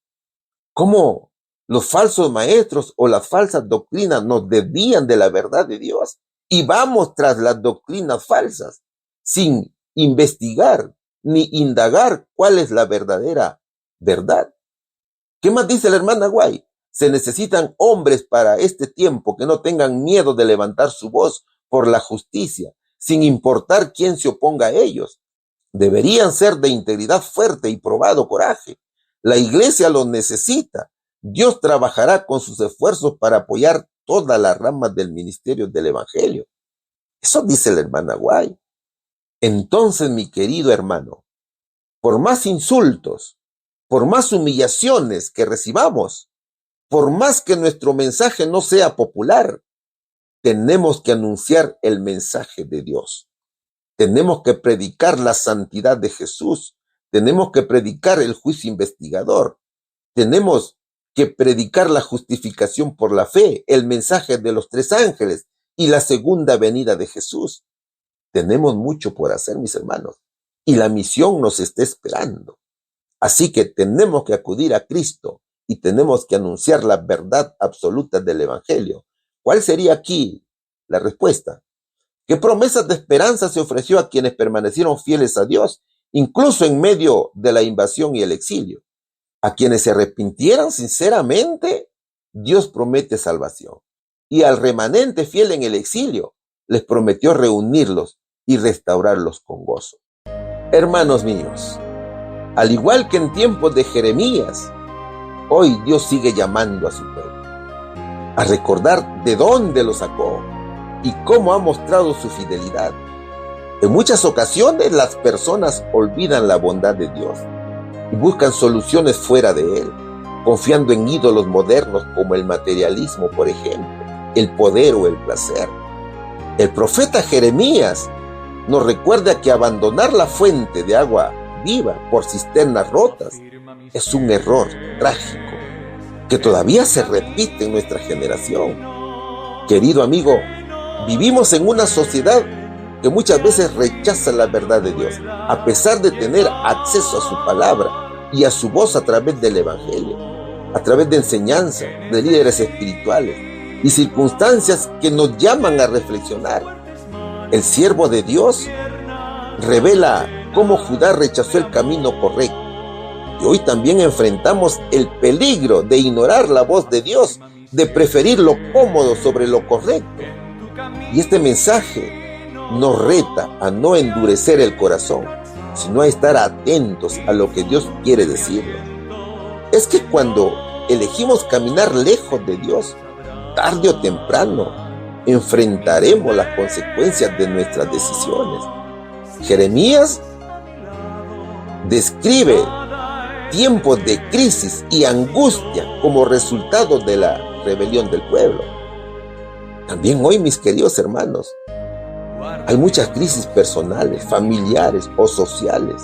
cómo los falsos maestros o las falsas doctrinas nos desvían de la verdad de Dios? Y vamos tras las doctrinas falsas sin investigar ni indagar cuál es la verdadera verdad. ¿Qué más dice la hermana White? Se necesitan hombres para este tiempo que no tengan miedo de levantar su voz por la justicia, sin importar quién se oponga a ellos. Deberían ser de integridad fuerte y probado coraje. La iglesia los necesita. Dios trabajará con sus esfuerzos para apoyar todas las ramas del ministerio del evangelio. Eso dice la hermana White. Entonces, mi querido hermano, por más insultos, por más humillaciones que recibamos, por más que nuestro mensaje no sea popular, tenemos que anunciar el mensaje de Dios. Tenemos que predicar la santidad de Jesús. Tenemos que predicar el juicio investigador. Tenemos que predicar la justificación por la fe, el mensaje de los 3 ángeles y la segunda venida de Jesús. Tenemos mucho por hacer, mis hermanos, y la misión nos está esperando. Así que tenemos que acudir a Cristo y tenemos que anunciar la verdad absoluta del evangelio. ¿Cuál sería aquí la respuesta? ¿Qué promesas de esperanza se ofreció a quienes permanecieron fieles a Dios, incluso en medio de la invasión y el exilio? A quienes se arrepintieran sinceramente, Dios promete salvación. Y al remanente fiel en el exilio, les prometió reunirlos y restaurarlos con gozo. Hermanos míos, al igual que en tiempos de Jeremías, hoy Dios sigue llamando a su pueblo. a recordar de dónde lo sacó y cómo ha mostrado su fidelidad. En muchas ocasiones las personas olvidan la bondad de Dios y buscan soluciones fuera de Él, confiando en ídolos modernos como el materialismo, por ejemplo, el poder o el placer. El profeta Jeremías nos recuerda que abandonar la fuente de agua viva por cisternas rotas es un error trágico que todavía se repite en nuestra generación. Querido amigo, vivimos en una sociedad que muchas veces rechaza la verdad de Dios, a pesar de tener acceso a su palabra y a su voz a través del Evangelio, a través de enseñanza, de líderes espirituales y circunstancias que nos llaman a reflexionar. El siervo de Dios revela cómo Judá rechazó el camino correcto. Y hoy también enfrentamos el peligro de ignorar la voz de Dios, de preferir lo cómodo sobre lo correcto. Y este mensaje nos reta a no endurecer el corazón, sino a estar atentos a lo que Dios quiere decirnos. Es que cuando elegimos caminar lejos de Dios, tarde o temprano, enfrentaremos las consecuencias de nuestras decisiones. Jeremías describe tiempos de crisis y angustia como resultado de la rebelión del pueblo. También hoy, mis queridos hermanos, hay muchas crisis personales, familiares o sociales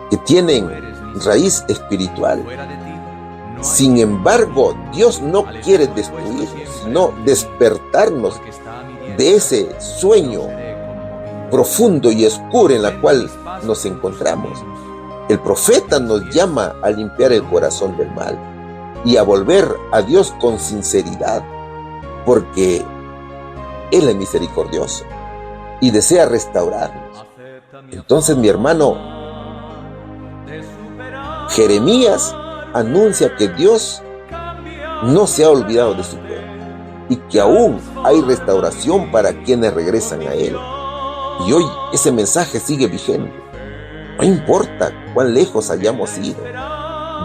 que tienen raíz espiritual. Sin embargo, Dios no quiere destruirnos, sino despertarnos de ese sueño profundo y oscuro en la cual nos encontramos. El profeta nos llama a limpiar el corazón del mal y a volver a Dios con sinceridad, porque Él es misericordioso y desea restaurarnos. Entonces, mi hermano, Jeremías anuncia que Dios no se ha olvidado de su pueblo y que aún hay restauración para quienes regresan a Él. Y hoy ese mensaje sigue vigente. No importa cuán lejos hayamos ido,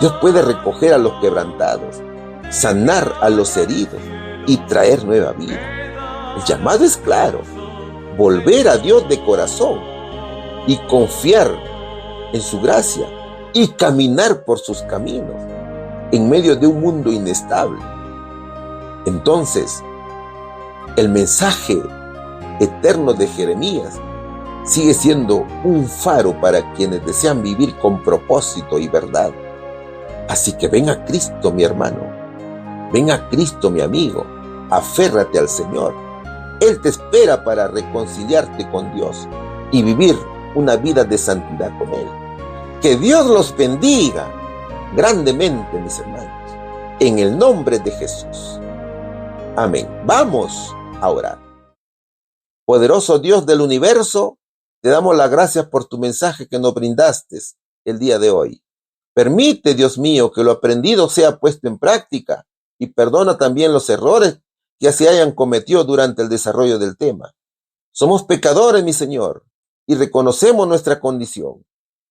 Dios puede recoger a los quebrantados, sanar a los heridos y traer nueva vida. El llamado es claro: volver a Dios de corazón y confiar en su gracia y caminar por sus caminos en medio de un mundo inestable. Entonces, el mensaje eterno de Jeremías sigue siendo un faro para quienes desean vivir con propósito y verdad. Así que ven a Cristo, mi hermano. Ven a Cristo, mi amigo. Aférrate al Señor. Él te espera para reconciliarte con Dios y vivir una vida de santidad con Él. Que Dios los bendiga grandemente, mis hermanos, en el nombre de Jesús. Amén. Vamos a orar. Poderoso Dios del universo, te damos las gracias por tu mensaje que nos brindaste el día de hoy. Permite, Dios mío, que lo aprendido sea puesto en práctica y perdona también los errores que se hayan cometido durante el desarrollo del tema. Somos pecadores, mi Señor, y reconocemos nuestra condición.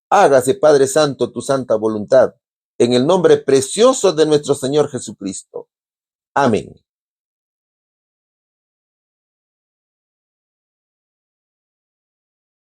Hágase, Padre Santo, tu santa voluntad, en el nombre precioso de nuestro Señor Jesucristo. Amén.